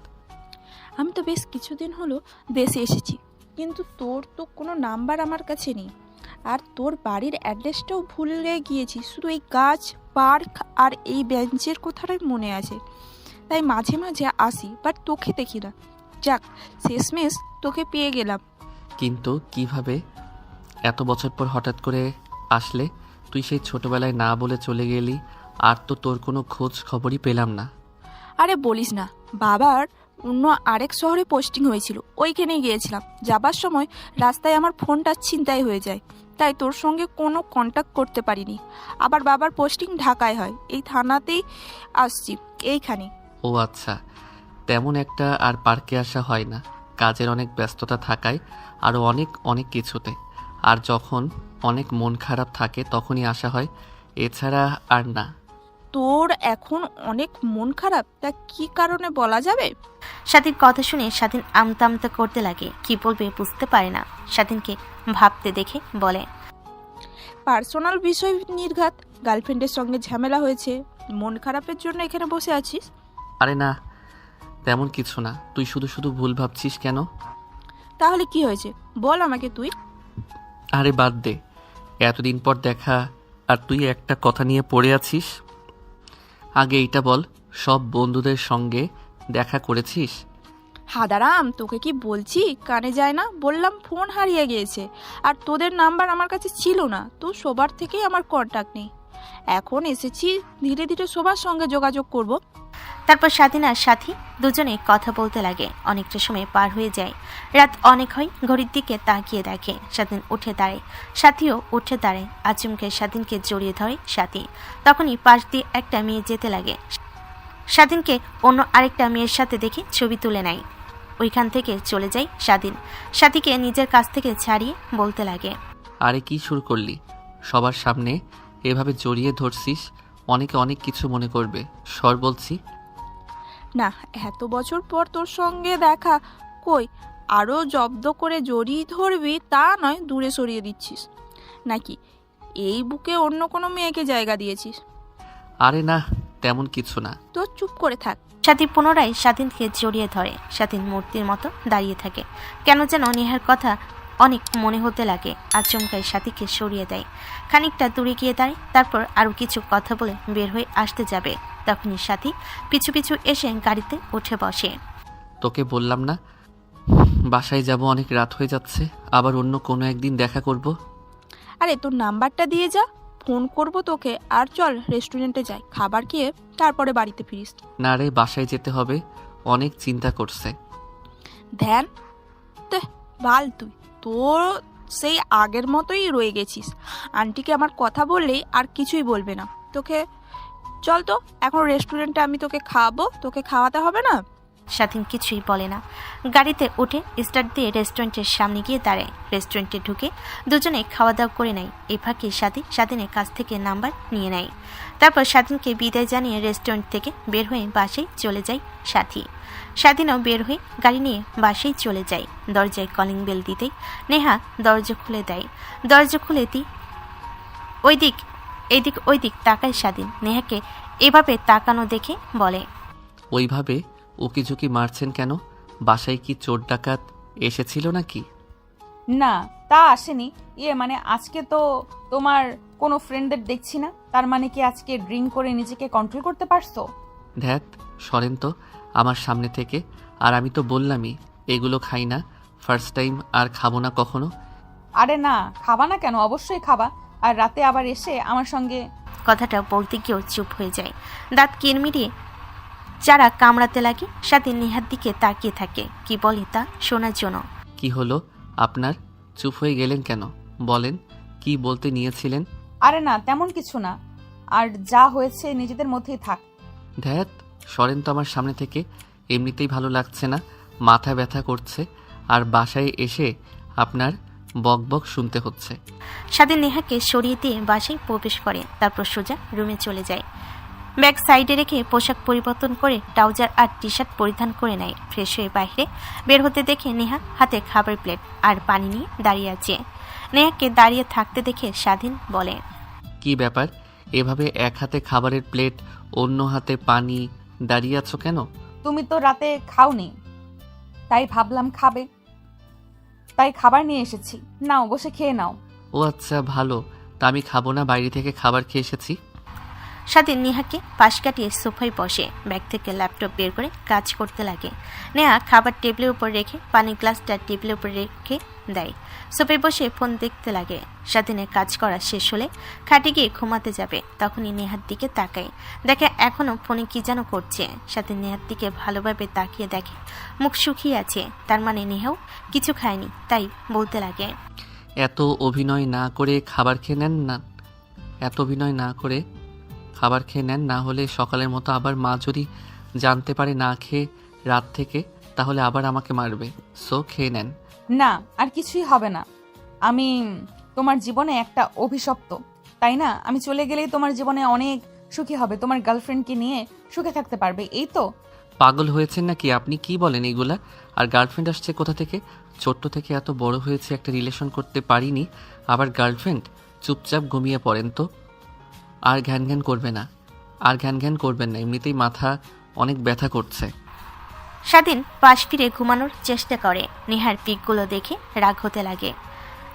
আমি তো বেশ কিছুদিন হলো দেশে এসেছি, কিন্তু তোর তো কোনো নাম্বার আমার কাছে নেই, আর তোর বাড়ির অ্যাড্রেসটাও ভুলে গিয়েছি। শুধু এই গাছ, পার্ক আর এই বেঞ্চের কথাটাই মনে আছে, তাই মাঝে মাঝে আসি, বাট তোকে দেখি না। যাক, শেষমেশ তোকে পেয়ে গেলাম। কিন্তু কিভাবে এত বছর পর হঠাৎ করে আসলে? তুই সেই ছোটবেলায় না বলে চলে গেলি, আর তো তোর কোনো খোঁজ খবরই পেলাম না। আরে বলিস না, বাবার অন্য আরেক শহরে পোস্টিং হয়েছিল, ওইখানেই গিয়েছিলাম। যাবার সময় রাস্তায় আমার ফোনটা ছিনতাই হয়ে যায়, তাই তোর সঙ্গে কোনো কন্ট্যাক্ট করতে পারিনি। আবার বাবার পোস্টিং ঢাকায় হয়, এই থানাতেই আসছি, এইখানে। ও আচ্ছা, তেমন একটা আর পার্কে আসা হয় না, কাজের অনেক ব্যস্ততা থাকায় আরও অনেক অনেক কিছুতে। আর যখন অনেক মন খারাপ থাকে তখনই আসা হয়, এছাড়া আর না। তোর এখন অনেক মন খারাপ, তা কি কারণে বলা যাবে? স্বাধীন কথা শুনে স্বাধীন আমতা আমতা করতে লাগে। কি বলবে বুঝতে পারে না। স্বাধীনকে ভাবতে দেখে বলে, পার্সোনাল বিষয় নির্ঘাত, গার্লফ্রেন্ডের সঙ্গে ঝামেলা হয়েছে, মন খারাপের জন্য এখানে বসে আছিস? আরে না, তেমন কিছু না। তুই শুধু শুধু ভুল ভাবছিস কেন? তাহলে কি হয়েছে বল আমাকে তুই। আরে বাদ দে, এতদিন পর দেখা আর তুই একটা কথা নিয়ে পড়ে আছিস। আগে এইটা বল, সব বন্ধুদের সঙ্গে দেখা করেছিস? হাদারাম, তোকে কি বলছি কানে যায় না? বললাম ফোন হারিয়ে গিয়েছে, আর তোদের নাম্বার আমার কাছে ছিল না, তো সবার থেকেই আমার কন্ট্যাক্ট নেই। এখন এসেছি, ধীরে ধীরে সবার সঙ্গে যোগাযোগ করব। তারপর স্বাধীন আর সাথী দুজনে কথা বলতে লাগে। অনেকটা সময় পার হয়ে যায়। রাত অনেক হয়। ঘড়ির দিকে তাকিয়ে দেখে স্বাধীন উঠে দাঁড়ায়। সাথীও উঠে দাঁড়ায়। আচমকে স্বাধীনকে জড়িয়ে ধরে সাথী। তখনই পাশ দিয়ে একটা মেয়ে যেতে লাগে। স্বাধীনকে অন্য আরেকটা মেয়ের সাথে দেখে ছবি তুলে নেয়। ওইখান থেকে চলে যায় স্বাধীন। সাথীকে নিজের কাছ থেকে ছাড়িয়ে বলতে লাগে, আরে কি শুরু করলি? সবার সামনে এভাবে জড়িয়ে ধরছিস, অনেকে অনেক কিছু মনে করবে। সর বলছি। না, এত বছর পর তোর সঙ্গে দেখা, কই আরও জব্দ করে জড়িয়ে ধরবি তা নয়, দূরে সরিয়ে দিচ্ছিস নাকি? এই বুকে অন্য কোনো মেয়েকে জায়গা দিয়েছিস? আরে না, তেমন কিছু না। তো চুপ করে থাক। সাথী পুনরায় স্বাধীনকে জড়িয়ে ধরে। স্বাধীন মূর্তির মতো দাঁড়িয়ে থাকে। কেন যেন নেহার কথা অনেক মনে হতে লাগে। আচমকায় সাথীকে সরিয়ে দেয়। খানিকটা দূরে গিয়ে দাঁড়ায়। তারপর আরও কিছু কথা বলে বের হয়ে আসতে যাবে, তখনই সাথী পিছু পিছু এসে গাড়িতে উঠে বসে। তোকে বললাম না বাসায় যাব, অনেক রাত হয়ে যাচ্ছে, আবার অন্য কোনো একদিন দেখা করব। আরে তোর নাম্বারটা দিয়ে যা, ফোন করব তোকে। আর চল রেস্টুরেন্টে যাই, খাবার খেয়ে তারপরে বাড়িতে ফিরিস। না রে, বাসায় যেতে হবে, অনেক চিন্তা করছে। ধ্যান তে বাল, তুই তোর সেই আগের মতোই রয়ে গেছিস। আন্টিকে আমার কথা বললেই আর কিছুই বলবে না তোকে। চল তো, এখন রেস্টুরেন্টে আমি তোকে খাওয়াবো, তোকে খাওয়াতে হবে না? স্বাধীন কিছুই বলে না। গাড়িতে উঠে স্টার্ট দিয়ে রেস্টুরেন্টের সামনে গিয়ে দাঁড়ায়। রেস্টুরেন্টে ঢুকে দুজনে খাওয়া দাওয়া করে নেয়। এই ফাঁকে স্বাধীনের কাছ থেকে নাম্বার নিয়ে নেয়। তারপর স্বাধীনকে বিদায় জানিয়ে রেস্টুরেন্ট থেকে বের হয়ে বাসায় চলে যায় স্বাধীনও বের হয়ে গাড়ি নিয়ে বাসায় চলে যায়। দরজায় কলিং বেল দিতেই নেহা দরজা খুলে দেয়। দরজা খুলে এইদিক ওইদিক তাকায় স্বাধীন। নেহাকে এভাবে তাকানো দেখে বলে, ওইভাবে উকিঝুঁকি মারছেন কেন? বাসায় কি চোর ডাকাত এসেছিল নাকি? না, তা আসেনি। মানে আজকে তো তোমার কোনো ফ্রেন্ডদের দেখছি না, তার মানে কি আজকে ড্রিঙ্ক করে নিজেকে কন্ট্রোল করতে পারছো? ধ্যাত, সরেন তো আমার সামনে থেকে। আর আমি তো বললামই এগুলো খাই না, ফার্স্ট টাইম, আর খাবো না কখনো। আরে না, খাবা না কেন? অবশ্যই খাবা। আর রাতে আবার এসে আমার সঙ্গে। কথাটা বলতে গিয়েও চুপ হয়ে যায়। দাঁত কিরমিরিয়ে যারা কামড়াতে লাগে। স্বাধীন নেহার দিকে তাকিয়ে থাকে, কি বলে তা শোনার জন্য। কি হলো আপনার? চুপ হয়ে গেলেন কেন? বলেন, কি বলতে নিয়েছিলেন? আরে না, তেমন কিছু না। আর যা হয়েছে নিজেদের মধ্যেই থাক। ধ্যাত, সরেন তো আমার সামনে থেকে। এমনিতেই ভালো লাগছে না, মাথা ব্যথা করছে, আর বাসায় এসে আপনার বকবক শুনতে হচ্ছে। স্বাধীন নেহাকে সরিয়ে দিয়ে বাসায় প্রবেশ করে। তারপর সোজা রুমে চলে যায়। ব্যাগ সাইডে রেখে পোশাক পরিবর্তন করে ট্রাউজার আর টি শার্ট পরিধান করে নেয়। ফ্রেশ হয়ে বাইরে বের হতে দেখে নেহা হাতে খাবার প্লেট আর পানি নিয়ে দাঁড়িয়ে আছে। নেহাকে দাঁড়িয়ে থাকতে দেখে স্বাধীন বলে, কি ব্যাপার, এভাবে এক হাতে খাবারের প্লেট, অন্য হাতে পানি, দাঁড়িয়ে আছো কেন? তুমি তো রাতে খাওনি, তাই ভাবলাম খাবে, তাই খাবার নিয়ে এসেছি। নাও, বসে খেয়ে নাও। ও আচ্ছা, ভালো। তা আমি খাবো না, বাইরে থেকে খাবার খেয়ে এসেছি। স্বাধীন নেহাকে পাশ কাটিয়ে সোফায় বসে ব্যাগ থেকে ল্যাপটপ বের করে কাজ করতে লাগে। নেহা খাবার টেবিলের উপর রেখে পানির গ্লাসটা টেবিলের উপর রেখে দেয়। সোফায় বসে ফোন দেখতে লাগে। স্বাধীনের কাজ করা শেষ হলে খাটে গিয়ে ঘুমাতে যাবে, তখনই নেহার দিকে তাকায়। দেখে এখনো ফোনে কি যেন করছে। স্বাধীন নেহার দিকে ভালোভাবে তাকিয়ে দেখে মুখ শুকিয়ে আছে, তার মানে নেহাও কিছু খায়নি। তাই বলতে লাগে, এত অভিনয় না করে খাবার খেয়ে নেন না। এত অভিনয় না করে খাবার খেয়ে নেন, না হলে সকালের মতো আবার মা যদি জানতে পারে না খেয়ে রাত থেকে, তাহলে আবার আমাকে মারবে। সো খেয়ে নেন। না, আর কিছুই হবে না। আমি তোমার জীবনে একটা অভিশপ্ত, তাই না? আমি চলে গেলেই তোমার জীবনে অনেক সুখী হবে, তোমার গার্লফ্রেন্ডকে নিয়ে সুখে থাকতে পারবে, এই তো। পাগল হয়েছেন নাকি আপনি? কি বলেন এগুলা? আর গার্লফ্রেন্ড আসছে কোথা থেকে? ছোট্ট থেকে এত বড় হয়েছে, একটা রিলেশন করতে পারিনি, আবার গার্লফ্রেন্ড? চুপচাপ ঘুমিয়ে পড়েন তো। আর ঘ্যান ঘ্যান করবে না, আর ঘ্যান ঘ্যান করবেন না, এমনিতেই মাথা অনেক ব্যথা করছে। স্বাধীন পাশ ফিরে ঘুমানোর চেষ্টা করে। নেহার পিকগুলো দেখে রাগ হতে লাগে।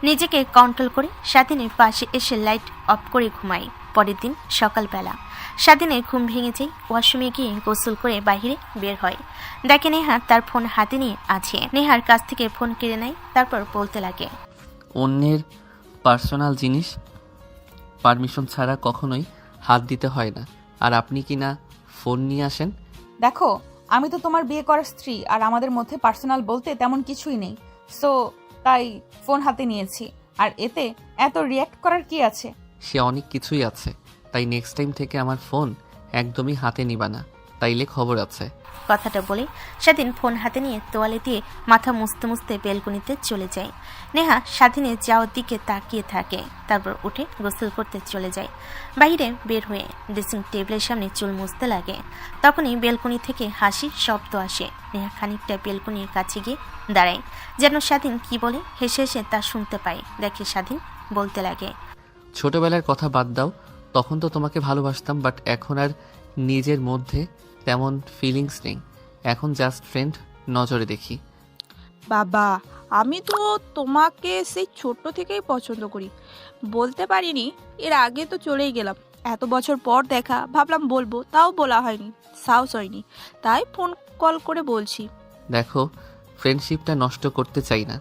নিজেকে কন্ট্রোল করে স্বাধীনের পাশে এসে লাইট অফ করে ঘুমায়। পরের দিন সকালবেলা স্বাধীনের ঘুম ভেঙে যায়। ওয়াশরুমে গিয়ে গোসল করে বাইরে বের হয়। দেখে নেহা তার ফোন হাতে নিয়ে আছে। নেহার কাছ থেকে ফোন কেড়ে নেয়, তারপর বলতে লাগে, অন্যের পার্সোনাল জিনিস পারমিশন ছাড়া কখনোই হাত দিতে হয় না। আর আপনি কি না ফোন নিয়ে আসেন? দেখো, আমি তো তোমার বিয়ে করার স্ত্রী, আর আমাদের মধ্যে পার্সোনাল বলতে তেমন কিছুই নেই। সো তাই ফোন হাতে নিয়েছি। আর এতে এত রিয়্যাক্ট করার কি আছে? সে অনেক কিছুই আছে, তাই নেক্সট টাইম থেকে আমার ফোন একদমই হাতে নিবা না, তাইলে খবর আছে। কথাটা বলে স্বাধীন ফোন হাতে নিয়ে তোয়ালে দিয়ে মাথা মুছতে মুছতে বেলকনিতে চলে যায়। নেহা স্বাধীনের যাওয়ার দিকে তাকিয়ে থাকে, তারপর উঠে গোসল করতে চলে যায়। বাইরে বের হয়ে ড্রেসিং টেবিলের সামনে চুল মুছতে লাগে। তখনই বেলকনি থেকে হাসির শব্দ আসে। নেহা খানিকটা বেলকনির কাছে গিয়ে দাঁড়ায়, যেন স্বাধীন কি বলে হেসে হেসে তা শুনতে পায়। দেখে স্বাধীন বলতে লাগে, ছোটবেলার কথা বাদ দাও, তখন তো তোমাকে ভালোবাসতাম, বাট এখন আর নিজের মধ্যে তেমন ফিলিংস নেই। এখন জাস্ট ফ্রেন্ড নজরে দেখি। বাবা, আমি তো তোমাকে সেই ছোট্ট থেকেই পছন্দ করি। বলতে পারিনি, এর আগে তো চলেই গেলাম। এত বছর পর দেখা, ভাবলাম বলবো, তাও বলা হয়নি, সাহস হয়নি, তাই ফোন কল করে বলছি। দেখো, ফ্রেন্ডশিপটা নষ্ট করতে চাই না।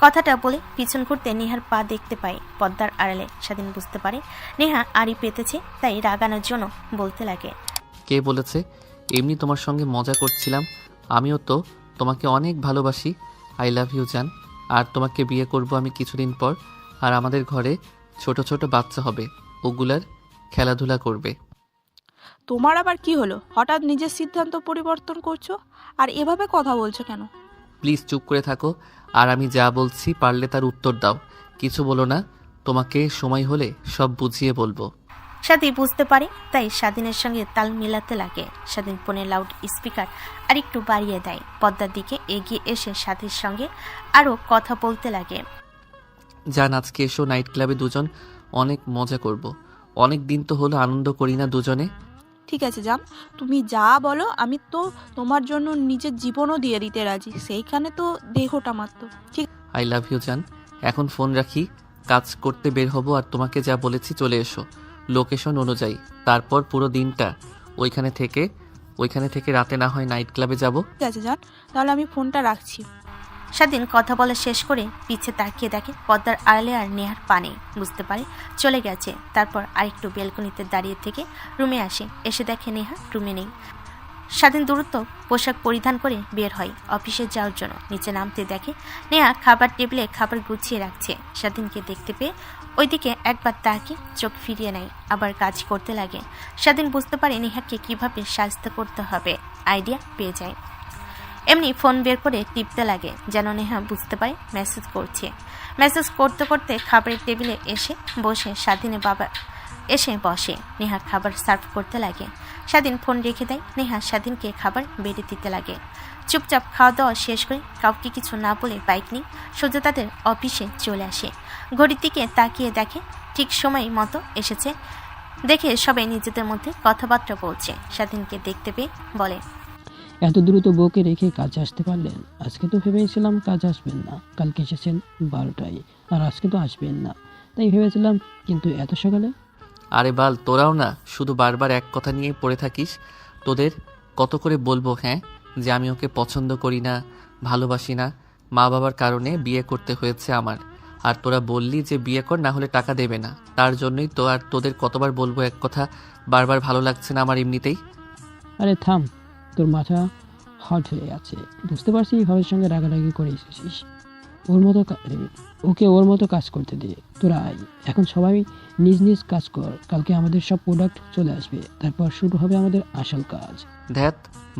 কথাটা বলে পিছন ঘুরতে নেহার পা দেখতে পায় পর্দার আড়ালে। স্বাধীন বুঝতে পারে নেহা আড়ি পেতেছে, তাই রাগানোর জন্য বলতে লাগে, কে বলেছে? এমনি তোমার সঙ্গে মজা করছিলাম। আমিও তো তোমাকে অনেক ভালোবাসি। আই লাভ ইউ জান। আর তোমাকে বিয়ে করব আমি কিছুদিন পর, আর আমাদের ঘরে ছোট ছোট বাচ্চা হবে, ওগুলার খেলাধুলা করবে। তোমার আবার কি হলো? হঠাৎ নিজের সিদ্ধান্ত পরিবর্তন করছো আর এভাবে কথা বলছো কেন? প্লিজ চুপ করে থাকো, আর আমি যা বলছি পারলে তার উত্তর দাও। কিছু বলো না, তোমাকে সময় হলে সব বুঝিয়ে বলবো। স্বাধীন বুঝতে পারে, তাই স্বাধীনের সঙ্গে তাল মেলাতে লাগে। স্বাধীন ফোনের লাউড স্পিকার আর একটু বাড়িয়ে দেয়। পদ্মার দিকে এগিয়ে এসে স্বাধীর সঙ্গে আরও কথা বলতে লাগে। যান, আজকে এসো নাইট ক্লাবে, দুজন অনেক মজা করব। অনেক দিন তো হলো আনন্দ করি না দুজনে। ঠিক আছে জান, তুমি যা বলো। আমি তো তোমার জন্য নিজের জীবনও দিয়ে দিতে রাজি, সেইখানে তো দেহটা মাত্র। ঠিক আই লাভ ইউ জান। এখন ফোন রাখি, কাজ করতে বের হব। আর তোমাকে যা বলেছি চলে এসো লোকেশন অনুযায়ী। তারপর পুরো দিনটা ওইখানে থেকে রাতে না হয় নাইট ক্লাবে যাব। আছে জান, তাহলে আমি ফোনটা রাখছি। স্বাধীন কথা বলা শেষ করে পিছে তাকিয়ে দেখে পদ্মার আড়ালে আর নেহার পানে। বুঝতে পারে চলে গেছে। তারপর আরেকটু বেলকনিতে দাঁড়িয়ে থেকে রুমে আসে। এসে দেখে নেহা রুমে নেই। স্বাধীন দ্রুত পোশাক পরিধান করে বের হয় অফিসে যাওয়ার জন্য। নিচে নামতে দেখে নেহা খাবার টেবিলে খাবার গুছিয়ে রাখছে। স্বাধীনকে দেখতে পেয়ে ওইদিকে একবার তাকিয়ে চোখ ফিরিয়ে নেয়, আবার কাজ করতে লাগে। স্বাধীন বুঝতে পারে নেহাকে কিভাবে সাহায্য করতে হবে, আইডিয়া পেয়ে যায়। এমনি ফোন বের করে টিপতে লাগে, যেন নেহা বুঝতে পারে মেসেজ করছে। মেসেজ করতে করতে খাবারের টেবিলে এসে বসে স্বাধীনের বাবা এসে বসে। নেহা খাবার সার্ভ করতে লাগে। স্বাধীন ফোন রেখে দেয়। নেহা স্বাধীনকে খাবার বেড়ে দিতে লাগে। চুপচাপ খাওয়া দাওয়া শেষ করে কাউকে কিছু না বলে বাইক নিয়ে সোজা তাদের অফিসে চলে আসে। ঘড়ির দিকে তাকিয়ে দেখে ঠিক সময় মতো এসেছে। দেখে সবাই নিজেদের মধ্যে কথাবার্তা বলছে। স্বাধীনকে দেখতে পেয়ে বলে, এত দ্রুত বউকে রেখে কাজে আসতে পারলেন? আজকে তো ভেবেছিলাম কাজে আসবেন না, কালকে এসেছেন 12টায়, আর আজকে তো আসবেন না, তাই ভেবেছিলাম, কিন্তু এত সকালে? আরে বাল, তোরাও না শুধু বারবার এক কথা নিয়ে পড়ে থাকিস। তোদের কত করে বলবো হ্যাঁ, যে আমি ওকে পছন্দ করি না, ভালোবাসি না, মা বাবার কারণে বিয়ে করতে হয়েছে আমার। আর তোরা বললি যে বিয়ে কর, না হলে টাকা দেবে না। তার জন্যই তো। আর তোদের কতবার বলবো এক কথা, বারবার ভালো লাগছে না আমার এমনিতেই। আরে থাম, তোর মাথা হট হয়ে আছে। বুঝতে পারছি ঘরের সঙ্গে রাগারাগি করে এসেছিস। ওকে ওর মতো কাজ করতে দে। তোরা আয়, এখন সবাই নিজ নিজ কাজ কর। কালকে আমাদের সব প্রোডাক্ট চলে আসবে, তারপর শুরু হবে আমাদের আসল কাজ। ধ্যাত,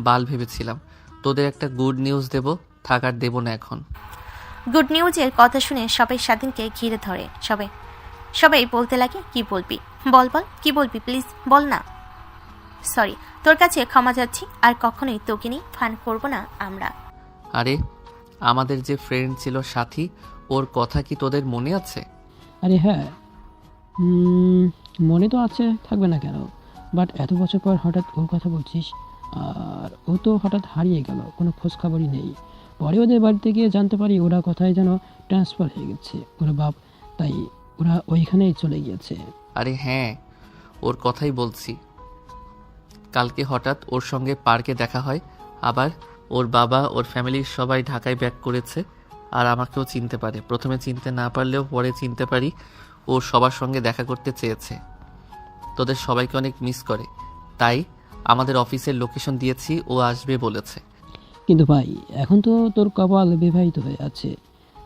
বাল ভেবেছিলাম তোদের একটা গুড নিউজ দেব, থাকার দেব না এখন। গুড নিউজের কথা শুনে সবাই স্বাধীনকে ঘিরে ধরে। সবাই বলতে লাগে, কি বলবি বল বল, কি বলবি প্লিজ বল না। সরি, তোর কাছে ক্ষমা যাচ্ছি, আর কখনোই তোকে নিয়ে ফান করব না আমরা। আরে আমাদের যে ফ্রেন্ড ছিল সাথী, ওর কথা কি তোদের মনে আছে? আরে হ্যাঁ, মনে তো আছে, থাকবে না কেন? বাট এত বছর পর হঠাৎ ওর কথা বলছিস, আর ও তো হঠাৎ হারিয়ে গেল, কোনো খোঁজ খবরই নেই। পরে ওদের বাড়িতে গিয়ে জানতে পারি ওরা কোথায় যেন ট্রান্সফার হয়ে গেছে, ওরা বাপ, তাই ওরা ওইখানেই চলে গিয়েছে। আরে হ্যাঁ, ওর কথাই বলছি। কালকে হঠাৎ ওর সঙ্গে পার্কে দেখা হয়। আবার ওর বাবা, ওর ফ্যামিলির সবাই ঢাকায় ব্যাক করেছে। আর আমাকেও চিনতে পারে। প্রথমে চিনতে না পারলেও পরে চিনতে পারি। ও সবার সঙ্গে দেখা করতে চেয়েছে। তোদের সবাইকে অনেক মিস করে, তাই আমাদের অফিসের লোকেশন দিয়েছি, ও আসবে বলেছে। কিন্তু ভাই, এখন তো তোর কপাল বিবাহিত হয়ে আছে।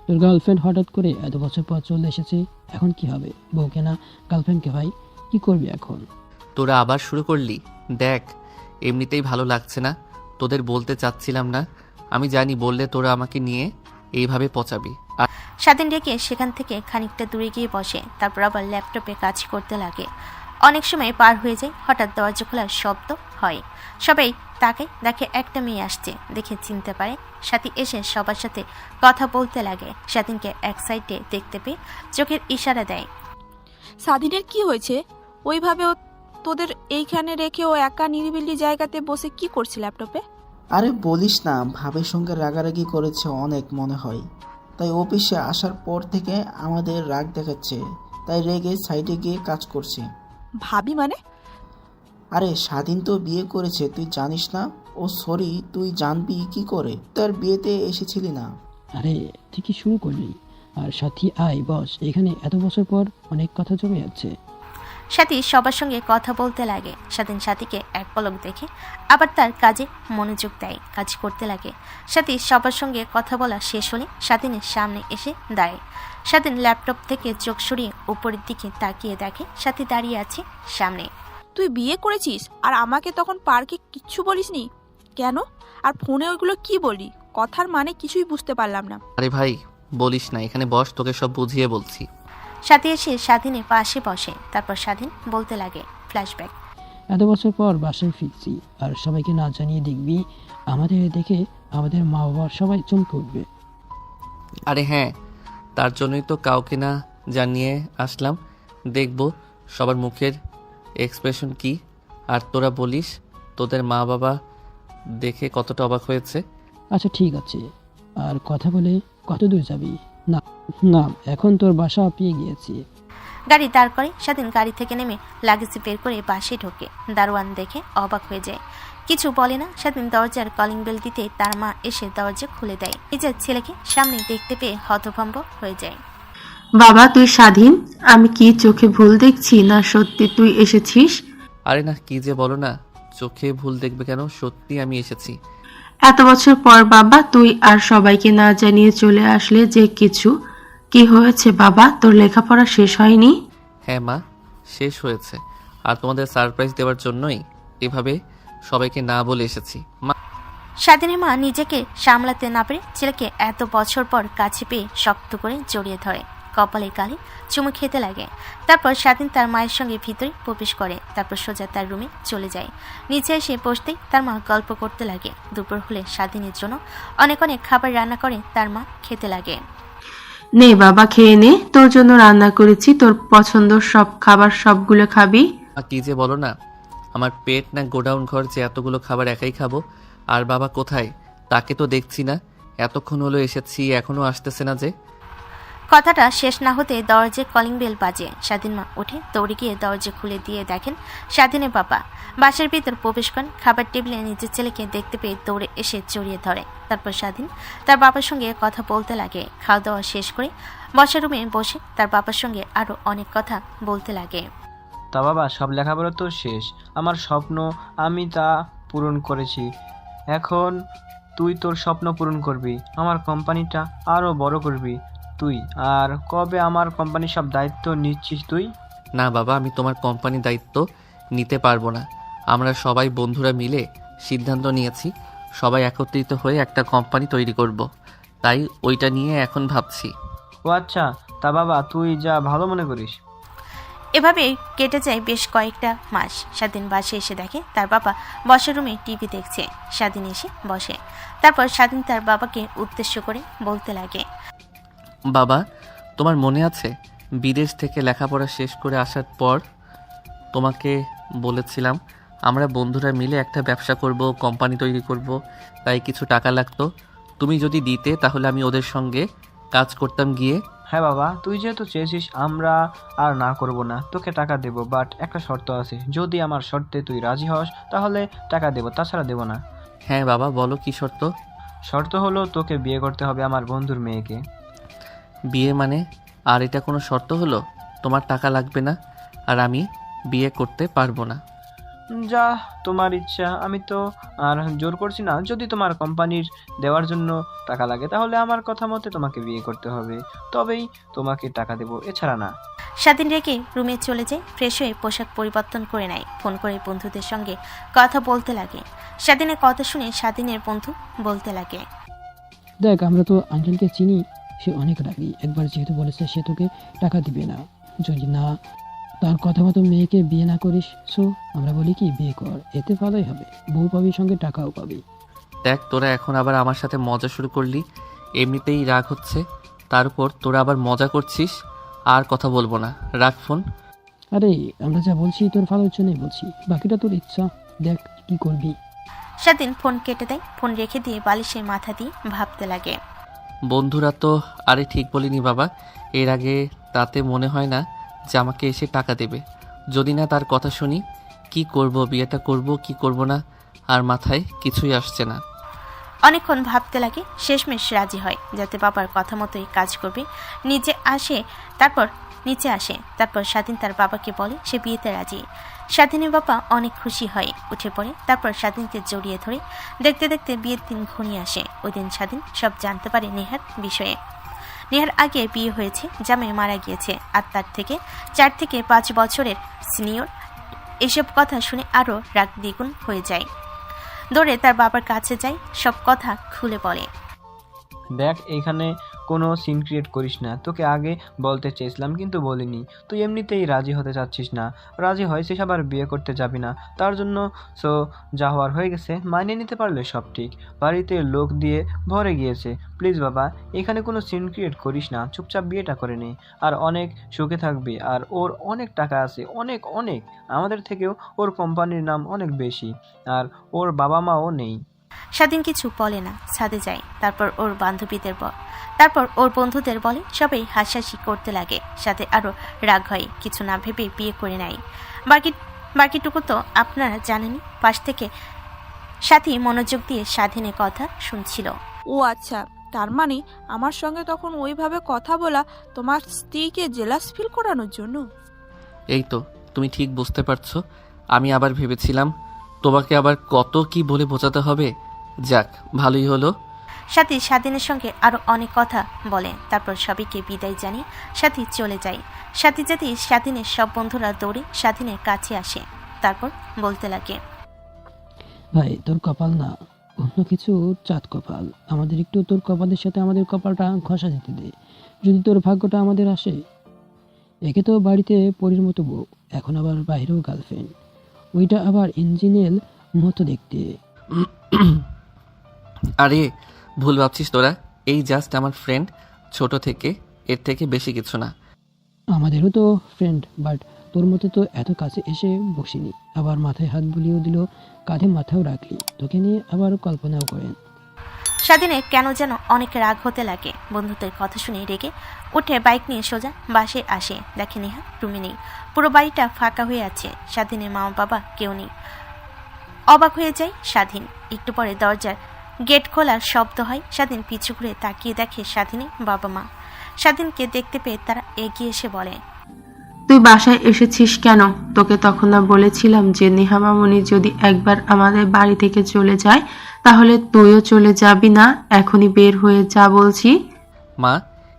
তোর গার্লফ্রেন্ড হঠাৎ করে এত বছর পর চলে এসেছে, এখন কি হবে? বউকে না গার্লফ্রেন্ডকে? ভাই কি করবি এখন? তোরা আবার শুরু করলি? দেখ, এমনিতেই ভালো লাগছে না, তোদের বলতে চাচ্ছিলাম না। আমি জানি বললে তোরা আমাকে নিয়ে এইভাবে পচাবি। আর স্বাধীন ডেকে সেখান থেকে খানিকটা দূরে গিয়ে বসে। তারপর আবার ল্যাপটপে কাজ করতে লাগে। অনেক সময় পার হয়ে যায়। হঠাৎ দরজা খোলার শব্দ হয়। সবাই তাকে দেখে একটা মেয়ে আসছে। দেখে চিনতে পারে। সাথী এসে সবার সাথে কথা বলতে লাগে। স্বাধীনকে এক সাইডে দেখতে পেয়ে চোখের ইশারা দেয়। স্বাধীনের কি হয়েছে? ওইভাবে তোদের এইখানে রেখে ও একা নিরিবিলি জায়গাতে বসে কি করছে ল্যাপটপে? আরে বলিস না, ভাবের সঙ্গে রাগারাগি করেছে অনেক মনে হয়, তাই অফিসে আসার পর থেকে আমাদের রাগ দেখাচ্ছে, তাই রেগে সাইডে গিয়ে কাজ করছে। ভাবি মানে? আরে স্বাধীন তো বিয়ে করেছে, তুই জানিস না? ও সরি, তুই জানবি কি করে? তার বিয়েতে এসেছিলি না? আরে ঠিকই শুরু করলি। আর সাথী আয় বস, এখানে এত বছর পর অনেক কথা জমে যাচ্ছে। সাথী সবার সঙ্গে কথা বলতে লাগে। স্বাধীন সাথীকে এক পলক দেখে আবার তার কাজে মনোযোগ দেয়, কাজ করতে লাগে। সাথী সবার সঙ্গে কথা বলা শেষ হলে স্বাধীনের সামনে এসে দাঁড়ায়। স্বাধীন ল্যাপটপ থেকে চোখ সরিয়ে উপরের দিকে তাকিয়ে দেখে সাথী দাঁড়িয়ে আছে সামনে। তুই বিয়ে করেছিস আর আমাকে তখন পার্কে কিচ্ছু বলিসনি কেন? আর ফোনে ওইগুলো কি বলি? কথার মানে কিছুই বুঝতে পারলাম না। আরে ভাই বলিস না, এখানে বস, তোকে সব বুঝিয়ে বলছি। সাথী এসে স্বাধীনের পাশে বসে। তারপর স্বাধীন বলতে লাগে ফ্ল্যাশব্যাক। এত বছর পর বাসায় ফিরছি আর সবাইকে না জানিয়ে দেখবি আমাদের দেখে আমাদের মা বাবা সবাই চমকে উঠবে। আরে হ্যাঁ, তার জন্যই তো কাউকে না জানিয়ে আসলাম, দেখব সবার মুখের এক্সপ্রেশন কি। আর তোরা বলিস তোদের মা বাবা দেখে কতটা অবাক হয়েছে। আচ্ছা ঠিক আছে, আর কথা বলে কত দূর যাবি? না না, এখন তোর বাসা পেয়ে গিয়েছি। গাড়ি দাঁড় করে স্বাধীন গাড়ি থেকে নেমে লাগেজ বের করে বাসে ঢোকে। দারোয়ান দেখে অবাক হয়ে যায়, কিছু বলে না। স্বাধীন দরজার কলিং বেল দিতে তার মা এসে দরজা খুলে দেয়। নিজের ছেলেকে সামনে দেখতে পেয়ে হতভম্ব হয়ে যায়। বাবা তুই স্বাধীন? আমি কি চোখে ভুল দেখছি না সত্যি তুই এসেছিস? আরে না, কি যে বলো না, চোখে ভুল দেখবে কেন, সত্যি আমি এসেছি। এত বছর পর বাবা তুই আর সবাইকে না জানিয়ে চলে আসলে যে কিছু। কি হয়েছে বাবা, তোর লেখাপড়া শেষ হয়নি? হ্যাঁ মা, শেষ হয়েছে, আর তোমাদের সারপ্রাইজ দেওয়ার জন্যই এভাবে সবাইকে না বলে এসেছি। মা স্বাধীনের মা নিজেকে সামলাতে না পেরে ছেলেকে এত বছর পর কাছে পেয়ে শক্ত করে জড়িয়ে ধরে, কপালে গালে চুমু খেতে লাগে। তারপর স্বাধীন তার মায়ের সঙ্গে ভিতরে প্রবেশ করে। তারপর সোজা তার রুমে চলে যায়। নিচে এসে বসতেই তার মা গল্প করতে লাগে। দুপুর হলে স্বাধীনের জন্য অনেক অনেক খাবার রান্না করে তার মা খেতে লাগে। নে বাবা খেয়ে নে, তোর জন্য রান্না করেছি, তোর পছন্দ সব খাবার সবগুলো খাবি। কি যে বলো না, আমার পেট না গোডাউন ঘর যে এতগুলো খাবার একাই খাবো। আর বাবা কোথায়, তাকে তো দেখছি না, এতক্ষণ হলো এসেছি এখনো আসতেছে না যে। কথাটা শেষ না হতে দরজায় কলিং বেল বাজে। স্বাধীন মা উঠে দৌড়ে গিয়ে দরজা খুলে দিয়ে দেখেন স্বাধীনের বাবা বাসার ভিতর প্রবেশ করেন। খাবার টেবিলে নিজের ছেলেকে দেখতে পেয়ে দৌড়ে এসে জড়িয়ে ধরে। তারপর স্বাধীন তার বাবার সঙ্গে কথা বলতে লাগে। খাওয়া দাওয়া শেষ করে বসার রুমে বসে তার বাবার সঙ্গে আরো অনেক কথা বলতে লাগে। তা বাবা, সব লেখাপড়া তো শেষ, আমার স্বপ্ন আমি তা পূরণ করেছি। এখন তুই তোর স্বপ্ন পূরণ করবি, আমার কোম্পানিটা আরও বড় করবি তুই। আর কবে আমার কোম্পানির সব দায়িত্ব নিচ্ছিস তুই? না বাবা, আমি তোমার কোম্পানির দায়িত্ব নিতে পারবো না। আমরা সবাই বন্ধুরা মিলে সিদ্ধান্ত নিয়েছি সবাই একত্রিত হয়ে একটা কোম্পানি তৈরি করব, তাই ওইটা নিয়ে এখন ভাবছি। ও আচ্ছা, তা বাবা তুই যা ভালো মনে করিস। এভাবেই কেটে যায় বেশ কয়েকটা মাস। স্বাধীন বাসে এসে দেখে তার বাবা বসার রুমে টিভি দেখছে। স্বাধীন এসে বসে। তারপর স্বাধীন তার বাবাকে উদ্দেশ্য করে বলতে লাগে, বাবা, তোমার মনে আছে বিদেশ থেকে লেখাপড়া শেষ করে আসার পর তোমাকে বলেছিলাম আমরা বন্ধুরা মিলে একটা ব্যবসা করব, কোম্পানি তৈরি করব, তাই কিছু টাকা লাগতো, তুমি যদি দিতে তাহলে আমি ওদের সঙ্গে কাজ করতাম গিয়ে। হ্যাঁ বাবা, তুই যেহেতু চেয়েছিস আমরা আর না করব না, তোকে টাকা দেব, বাট একটা শর্ত আছে, যদি আমার শর্তে তুই রাজি হস তাহলে টাকা দেব, তাছাড়া দেব না। হ্যাঁ বাবা বলো, কি শর্ত? শর্ত হলো তোকে বিয়ে করতে হবে আমার বন্ধুর মেয়েকে। বিয়ে মানে? আর এটা কোনো শর্ত হলো? তোমার টাকা লাগবে না আর আমি বিয়ে করতে পারবো না। যা তোমার ইচ্ছা, আমি তো আর জোর করছি না। যদি তোমার কোম্পানির দেওয়ার জন্য টাকা লাগে তাহলে আমার কথা মতে তোমাকে বিয়ে করতে হবে, তবেই তোমাকে টাকা দেব, এছাড়া না। স্বাধীন রেখে রুমে চলে যায়। ফ্রেশ হয়ে পোশাক পরিবর্তন করে নেয়। ফোন করে বন্ধুদের সঙ্গে কথা বলতে লাগে। স্বাধীনের কথা শুনে স্বাধীনের বন্ধু বলতে লাগে, দেখ আমরা তো আঙ্কেলকে চিনি, সে অনেক রাগী। একবার যেহেতু বলেছে সে তোকে টাকা দিবে না যদি না তার কথা মতো মেয়েকে বিয়ে না করিস। সো আমরা বলি কি, বিয়ে কর, এতে ভালোই হবে, বউ পাবি সঙ্গে টাকাও পাবি। দেখ তোরা এখন আবার আমার সাথে মজা শুরু করলি, এমনিতেই রাগ হচ্ছে, তার উপর তোরা আবার মজা করছিস। আর কথা বলবো না, রাখ ফোন। আরে আমরা যা বলছি তোর ভালোর জন্যই বলছি, বাকিটা তোর ইচ্ছা, দেখ কি করবি। স্বাধীন ফোন কেটে দেয়। ফোন রেখে দিয়ে বালিশে মাথা দিয়ে ভাবতে লাগে। বন্ধুরা তো আরে ঠিক বলিনি বাবা, এর আগে তাতে মনে হয় না যে আমাকে এসে টাকা দেবে। যদি না তার কথা শুনি, কি করব, বিয়েটা করব কি করব না, আর মাথায় কিছুই আসছে না। অনেকক্ষণ ভাবতে লাগে। শেষমেশ রাজি হয় যাতে বাবার কথা মতোই কাজ করবে। নিচে আসে। তারপর স্বাধীন তার বাবাকে বলে সে বিয়েতে রাজি। স্বাধীনের বাবা অনেক খুশি হয়, উঠে পড়ে। তারপর স্বাধীনকে জড়িয়ে ধরে। দেখতে দেখতে বিয়ের দিন ঘনিয়ে আসে। ওই দিন স্বাধীন সব জানতে পারে নেহার বিষয়ে। নেহার আগে বিয়ে হয়েছে, জামাই মারা গিয়েছে, আর তার থেকে 4 থেকে 5 বছরের সিনিয়র এসব কথা শুনে আরও রাগ দ্বিগুণ হয়ে যায়। দৌড়ে তার বাবার কাছে যায়, সব কথা খুলে বলে। দেখ, এইখানে কোনো সিন ক্রিয়েট করিস না। তোকে আগে বলতে চেয়েছিলাম কিন্তু বলিনি। তুই এমনিতেই রাজি হতে চাচ্ছিস না। রাজি হয়েছিস আবার বিয়ে করতে যাবি না, তার জন্য সো যা হওয়ার হয়ে গেছে, মানিয়ে নিতে পারলে সব ঠিক। বাড়িতে লোক দিয়ে ভরে গিয়েছে। প্লিজ বাবা, এখানে কোনো সিন ক্রিয়েট করিস না, চুপচাপ বিয়েটা করে নে। আর অনেক সুখে থাকবি। আর ওর অনেক টাকা আছে, অনেক অনেক। আমাদের থেকেও ওর কোম্পানির নাম অনেক বেশি। আর ওর বাবা মাও নেই। স্বাধীন কিছু বলে না, ছাদে যায়। তারপর ওর বন্ধুদের বলে, সবাই হাসাহাসি করতে লাগে। সাথে আরও রাগ হয়, কিছু না ভেবে বিয়ে করে নেয়। বাকিটুকু তো আপনারা জানেনই। পাশ থেকে সাথী মনোযোগ দিয়ে স্বাধীনের কথা শুনছিল। ও আচ্ছা, তার মানে আমার সঙ্গে তখন ওইভাবে কথা বলা তোমার স্ত্রীকে জেলাস ফিল করানোর জন্য? এই তো, তুমি ঠিক বুঝতে পারছো। আমি আবার ভেবেছিলাম তোমাকে আবার কত কি বলে বোঝাতে হবে। যাক, ভালোই হলো। সাথী স্বাধীনের সঙ্গে আরও অনেক কথা বলে। তারপর সবাইকে বিদায় জানিয়ে সাথী চলে যায়। সাথী যেতে স্বাধীনের সব বন্ধুরা দৌড়ে স্বাধীনের কাছে আসে। তারপর বলতে লাগে, ভাই তোর কপাল না, অন্য কিছু চাঁদ কপাল। আমাদের একটু তোর কপালের সাথে আমাদের কপালটা ঘষা যেতে দে, যদি তোর ভাগ্যটা আমাদের আসে। একে তো বাড়িতে পরীর মতো বউ, এখন আবার বাইরেও গার্লফ্রেন্ড, ওইটা আবার ইঞ্জিনিয়ার মতো দেখতে। আরে ভুল ভাবছিস তোরা। এই জাস্ট আমার ফ্রেন্ড, ছোট থেকে, এর থেকে বেশি কিছু না। আমাদেরও তো ফ্রেন্ড, বাট তোর মতো তো এত কাছে এসে বসিনি। আবার মাথায় হাত বুলিয়েও দিল, কাঁধে মাথাও রাখলি, তোকে নিয়ে আবার কল্পনাও করেন। স্বাধীনের কেন যেন অনেক রাগ হতে লাগে। বন্ধুদের কথা শুনে রেগে উঠে বাইক নিয়ে সোজা বাসে আসে। দেখে নেহা রুমে নেই, পুরো বাড়িটা ফাঁকা হয়ে আছে। স্বাধীনের মা বাবা কেউ নেই। অবাক হয়ে যায় স্বাধীন। একটু পরে দরজার গেট খোলার শব্দ হয়। স্বাধীন পিছু ঘুরে তাকিয়ে দেখে স্বাধীনের বাবা মা। স্বাধীনকে দেখতে পেয়ে তারা এগিয়ে এসে বলে, তুই বাসায় এসেছিস কেন? তোকে তখন না বলেছিলাম যে নেহা মামুনি যদি একবার আমাদের বাড়ি থেকে চলে যায় তাহলে তুইও চলে যাবি না? এখনই বের হয়ে যা বলছি। মা,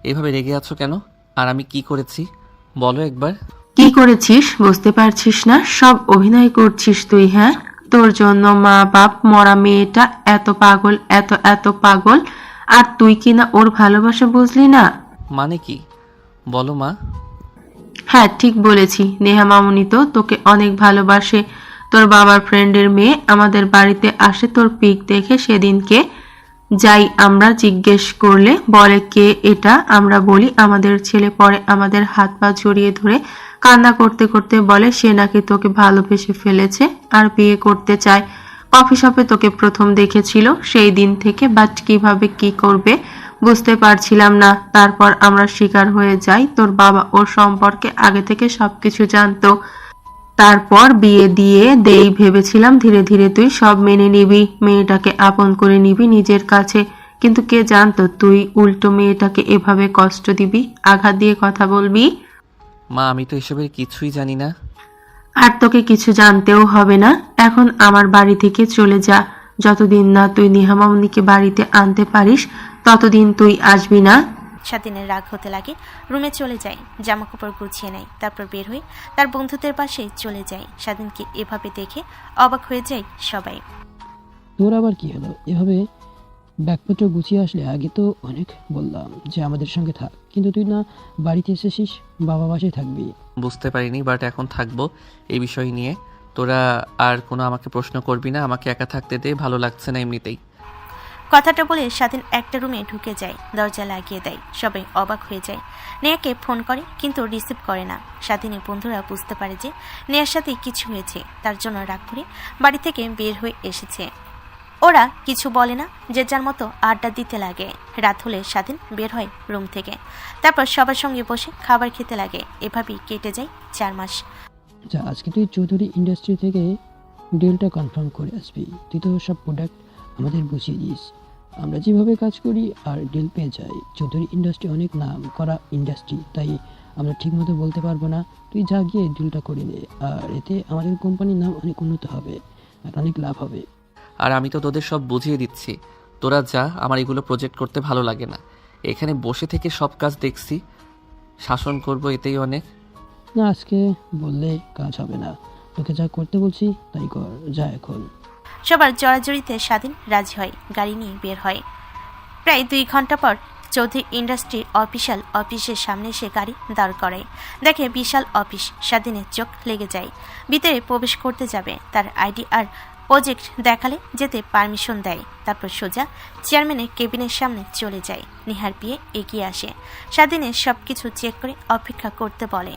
এভাবে রেগে আছো কেন? আর আমি কি করেছি বলো একবার। কি করেছিস বুঝতে পারছিস না? সব অভিনয় করছিস তুই। হ্যাঁ, তোর জন্য মা বাপ মরা মেয়েটা এত পাগল, এত এত পাগল, আর তুই কিনা ওর ভালোবাসা বুঝলি না? মানে কি বলো মা। হ্যাঁ, ঠিক বলেছি। নেহা মামুনি তো তোকে অনেক ভালোবাসে। তোর বাবার ফ্রেন্ডের মেয়ে আমাদের বাড়িতে আসে তোর পিক দেখে সেদিনকে। যাই আমরা জিজ্ঞেস করলে বলে কে এটা, আমরা বলি আমাদের ছেলে। পরে আমাদের হাত পা জড়িয়ে ধরে কান্না করতে করতে বলে সে নাকি তোকে ভালোবেসে ফেলেছে আর বিয়ে করতে চায়। কফি শপে তোকে প্রথম দেখেছিল সেই দিন থেকে, বাট কিভাবে কি করবে বুঝতে পারছিলাম না। তারপর আমরা শিকার হয়ে যাই। তোর বাবা ওর সম্পর্কে আগে থেকে সবকিছু জানতো। তারপর বিয়ে দিয়ে দেই ভেবেছিলাম ধীরে ধীরে তুই সব মেনে নিবি, মেয়েটাকে আপন করে নিবি নিজের কাছে। কিন্তু কে জানতো তুই উল্টো মেয়েটাকে এভাবে কষ্ট দিবি, আঘাত দিয়ে কথা বলবি। মা, আমি তো এসবের কিছুই জানি না। আর তোকে কিছু জানতেও হবে না। এখন আমার বাড়ি থেকে চলে যা। যতদিন না তুই নেহা মামুনিকে বাড়িতে আনতে পারিস ততদিন তুই আসবি না। স্বাধীনের রাগ হতে লাগে, রুমে চলে যায়, জামা কাপড় গুছিয়ে নেয়। তারপর বের হয়ে তার বন্ধুদের পাশে চলে যায়। স্বাধীনকে এভাবে দেখে অবাক হয়ে যায় সবাই। তোর আবার কি হলো? এভাবে ব্যাগপত্র গুছিয়ে আসলে? আগে তো অনেক বললাম যে আমাদের সঙ্গে থাক, কিন্তু তুই না বাড়িতে এসেছিস, বাবা বাসায় থাকবি। বুঝতে পারিনি, বাট এখন থাকবো এই বিষয় নিয়ে। তোরা আর কোনো আমাকে প্রশ্ন করবি না। আমাকে একা থাকতে দে, ভালো লাগছে না এমনিতেই। কথাটা বলে স্বাধীন একটা রুমে ঢুকে যায়, দরজা লাগিয়ে দেয়। সবাই অবাক হয়ে যায়। নেহাকে ফোন করে কিন্তু রিসিভ করে না। স্বাধীনের বন্ধুরা বুঝতে পারে যে নেহার সাথে কিছু হয়েছে, তার জন্য রাগ করে বাড়ি থেকে বের হয়ে এসেছে। ওরা কিছু বলে না, যে যার মতো আড্ডা দিতে লাগে। রাত হলে স্বাধীন বের হয় রুম থেকে। তারপর সবার সঙ্গে বসে খাবার খেতে লাগে। এভাবেই কেটে যায় 4 মাস। আচ্ছা, আজকে তুই চৌধুরী ইন্ডাস্ট্রি থেকে ডিলটা কনফার্ম করে আসবি। তুই তো সব প্রোডাক্ট আমাদের বুঝিয়ে দিস, আমরা যেভাবে কাজ করি আর ডিল পেয়ে যাই। চৌধুরী ইন্ডাস্ট্রি অনেক নাম করা ইন্ডাস্ট্রি, তাই আমরা ঠিকমতো বলতে পারবো না। তুই যা গিয়ে ডিলটা করে নে, আর এতে আমাদের কোম্পানির নাম অনেক উন্নত হবে আর অনেক লাভ হবে। আর আমি তো তোদের সব বুঝিয়ে দিচ্ছি, তোরা যা। আমার এগুলো প্রজেক্ট করতে ভালো লাগে না। এখানে বসে থেকে সব কাজ দেখছি, শাসন করব এতেই অনেক। না, আজকে বললে কাজ হবে না। তোকে যা করতে বলছি তাই কর, যা এখন। সবার জড়াজড়িতে স্বাধীন রাজি হয়, গাড়ি নিয়ে বের হয়। প্রায় 2 ঘন্টা পর চৌধুরী ইন্ডাস্ট্রি অফিসের সামনে এসে গাড়ি দাঁড় করায়। দেখে বিশাল অফিস, স্বাধীনের চোখ লেগে যায়। ভিতরে প্রবেশ করতে যাবে, তার আইডি আর প্রজেক্ট দেখালে যেতে পারমিশন দেয়। তারপর সোজা চেয়ারম্যানের কেবিনের সামনে চলে যায়। নেহার বিয়ে এগিয়ে আসে, স্বাধীনের সবকিছু চেক করে অপেক্ষা করতে বলে।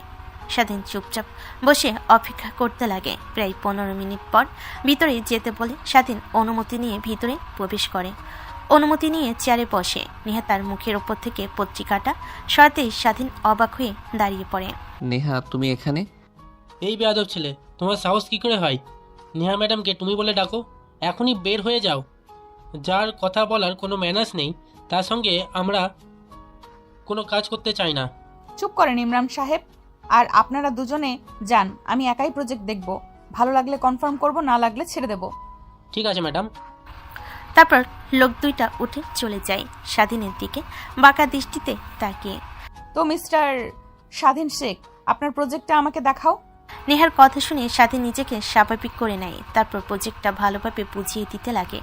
স্বাধীন চুপচাপ বসে অপেক্ষা করতে লাগে। প্রায় 15 মিনিট পর ভিতরে যেতে বলে স্বাধীন অনুমতি নিয়ে ভিতরে প্রবেশ করে। অনুমতি নিয়ে চেয়ারে বসে। নেহা তার মুখের ওপর থেকে পত্রিকাটা সরাতেই স্বাধীন অবাক হয়ে দাঁড়িয়ে পড়ে। নেহা তুমি এখানে? এই বেয়াদব ছেলে, তোমার সাহস কী করে হয়? নেহা ম্যাডামকে তুমি বলে ডাকো, এখনই বের হয়ে যাও। যার কথা বলার কোনো ম্যানার্স নেই, তার সঙ্গে আমরা কোনো কাজ করতে চাই না। চুপ করেন ইমরান সাহেব। আর আপনারা দুজনে যান, আমি একাই প্রজেক্ট দেখব। ভালো লাগলে কনফার্ম করব, না লাগলে ছেড়ে দেব। ঠিক আছে ম্যাডাম। তারপর লোক দুইটা উঠে চলে যায়, স্বাধীনের দিকে বাঁকা দৃষ্টিতে তাকিয়ে। তো মিস্টার স্বাধীন শেখ, আপনার প্রজেক্টটা আমাকে দেখাও। নেহার কথা শুনে স্বাধীন নিজেকে স্বাভাবিক করে নেয়। তারপর প্রজেক্টটা ভালোভাবে বুঝিয়ে দিতে লাগে।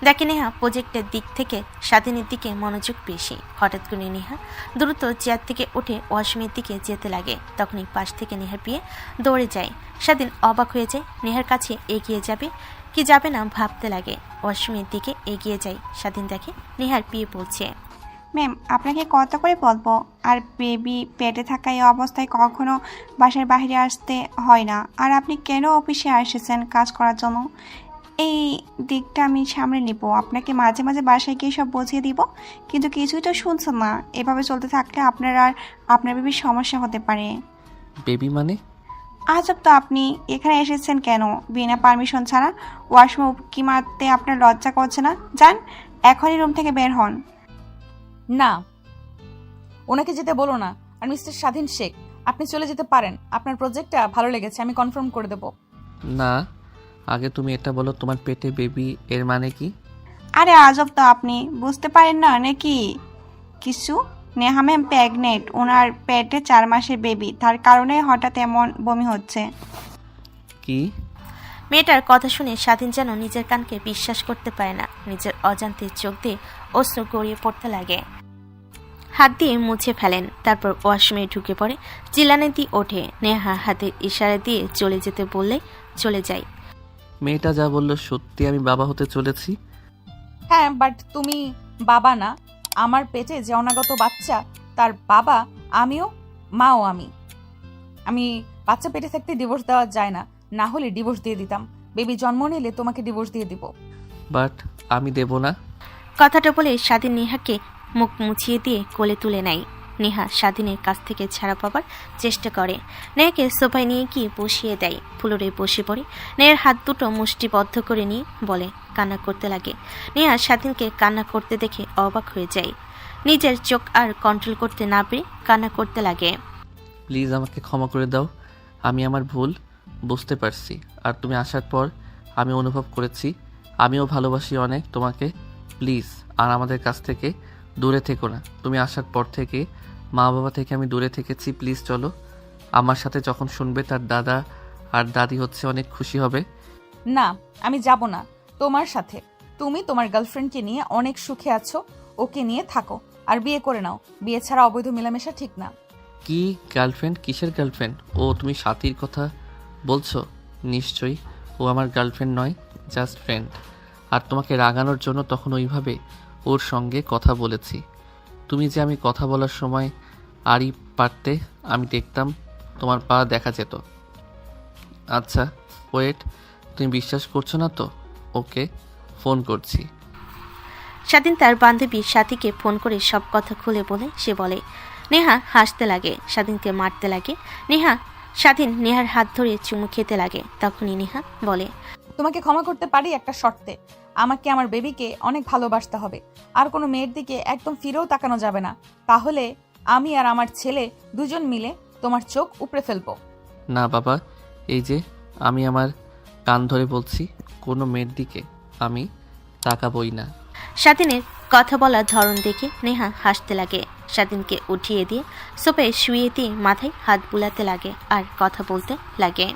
দেখে নেহা প্রজেক্টের দিক থেকে স্বাধীনের দিকে মনোযোগ বেশি। হঠাৎ করে নেহা দ্রুত চেয়ার থেকে উঠে ওয়াশরুমের দিকে যেতে লাগে। তখনই পাশ থেকে নেহার বিয়ে দৌড়ে যায়। স্বাধীন অবাক হয়ে যায়, নেহার কাছে এগিয়ে যাবে কি যাবে না ভাবতে লাগে। ওয়াশরুমের দিকে এগিয়ে যায়। স্বাধীন দেখে নেহার বিয়ে পড়ছে। ম্যাম, আপনাকে কত করে বলবো, আর বেবি পেটে থাকা এই অবস্থায় কখনো বাসার বাইরে আসতে হয় না। আর আপনি কেন অফিসে এসেছেন কাজ করার জন্য? এই দিকটা আমি সামনে নিব, আপনাকে মাঝে মাঝে বাসায় গিয়ে সব বুঝিয়ে দিব। কিন্তু কিছুই তো শুনছেন না। এভাবে চলতে থাকলে আপনার আর আপনার বেবির সমস্যা হতে পারে। বেবি মানে? আজব তো, আপনি এখানে এসেছেন কেন বিনা পারমিশন ছাড়া? ওয়াশরুমে উকি মারতে আপনার লজ্জা করছে না? যান, এখনই রুম থেকে বের হন। না, ওনাকে যেতে বলো না। আর মিস্টার স্বাধীন শেখ, আপনি চলে যেতে পারেন। আপনার প্রজেক্টটা ভালো লেগেছে, আমি কনফার্ম করে দেব। না, আগে তুমি এটা বলো, তোমার পেটে বেবি এর মানে কি? আরে আজব তো, আপনি বুঝতে পারেন না নাকি কিছু? নেহা ম্যাম প্রেগনেন্ট, ওনার পেটে 4 মাসের বেবি, তার কারণে হঠাৎ এমন বমি হচ্ছে। কি? মেয়েটার কথা শুনে স্বাধীন যেন নিজের কানকে বিশ্বাস করতে পারে না। নিজের অজান্তে চোখ দিয়ে অশ্রু গড়িয়ে পড়তে লাগে। হাত দিয়ে মুছে ফেলেন। তারপর ওয়াশরুমে ঢুকে পড়ে। চিল্লানে দিয়ে ওঠে। নেহা হাতের ইশারা দিয়ে চলে যেতে বললে চলে যায়। মেয়েটা যা বললো সত্যি আমি বাবা হতে চলেছি? হ্যাঁ, বাট তুমি বাবা না। আমার পেটে যে অনাগত বাচ্চা, তার বাবা আমিও, মাও আমি। আমি বাচ্চা পেটে থাকতে ডিভোর্স দেওয়া যায় না, না হলে ডিভোর্স দিয়ে দিতাম। বেবি জন্ম নিলে তোমাকে ডিভোর্স দিয়ে দিব। বাট আমি দেব না। কথাটা বলে স্বাধীন নেহাকে মুখ মুছিয়ে দিয়ে কোলে তুলে নেয়। নেহা স্বাধীনের কাছ থেকে ছাড়া পাবার চেষ্টা করে। নেহাকে সোফায় নিয়ে গিয়ে বসিয়ে দেয়। ফ্লোরে বসে পড়ে। নেহার হাত দুটো মুষ্টিবদ্ধ করে নিয়ে বলে, কান্না করতে লাগে। নেহা স্বাধীনকে কান্না করতে দেখে অবাক হয়ে যায়। নিজের চোখ আর কন্ট্রোল করতে না পেরে কান্না করতে লাগে। প্লিজ আমাকে ক্ষমা করে দাও, আমি আমার ভুল বুঝতে পারছি। আর তুমি আসার পর আমি অনুভব করেছি আমিও ভালোবাসি অনেক তোমাকে। প্লিজ আর আমাদের কাছ থেকে দূরে থেকো না। তুমি আসার পর থেকে মা বাবা থেকে আমি দূরে থেকেছি। প্লিজ চলো আমার সাথে। যখন শুনবে তার দাদা আর দাদি হচ্ছে অনেক খুশি হবে। না, আমি যাব না তোমার সাথে। তুমি তোমার গার্লফ্রেন্ডকে নিয়ে অনেক সুখে আছো, ওকে নিয়ে থাকো আর বিয়ে করে নাও। বিয়ে ছাড়া অবৈধ মেলামেশা ঠিক না। কি গার্লফ্রেন্ড? কিসের গার্লফ্রেন্ড? ও তুমি সাথীর কথা বলছো? নিশ্চয়ই ও আমার গার্লফ্রেন্ড নয়, জাস্ট ফ্রেন্ড। আর তোমাকে রাগানোর জন্য তখন ওইভাবে ওর সঙ্গে কথা বলেছি। তুমি যে আমি কথা বলার সময় আরই পারতে, আমি দেখতাম তোমার পা দেখা যেত। আচ্ছা ওয়েট, তুমি বিশ্বাস করছো না তো? ওকে ফোন করছি। স্বাধীন তার বান্ধবী সাথীকে ফোন করে সব কথা খুলে বলে সে বলে। নেহা হাসতে লাগে, স্বাধীনকে মারতে লাগে। স্বাধীন নেহার হাত ধরে চুমু খেতে লাগে। তখনই নেহা বলে, তোমাকে ক্ষমা করতে পারি একটা শর্তে। আমাকে আমার বেবিকে অনেক ভালোবাসতে হবে, আর কোনো মেয়ের দিকে একদম ফিরেও তাকানো যাবে না। তাহলে আমি আর আমার ছেলে দুজন মিলে তোমার চোখ উপড়ে ফেলবো। না বাবা, এই যে আমি আমার কান ধরে বলছি, কোনো মেয়ের দিকে আমি তাকাবই না। স্বাধীনের কথা বলার ধরন দেখে নেহা হাসতে লাগে। স্বাধীনকে উঠিয়ে দিয়ে সোফায় শুয়ে দিয়ে মাথায় হাত বুলাতে লাগে আর কথা বলতে লাগে।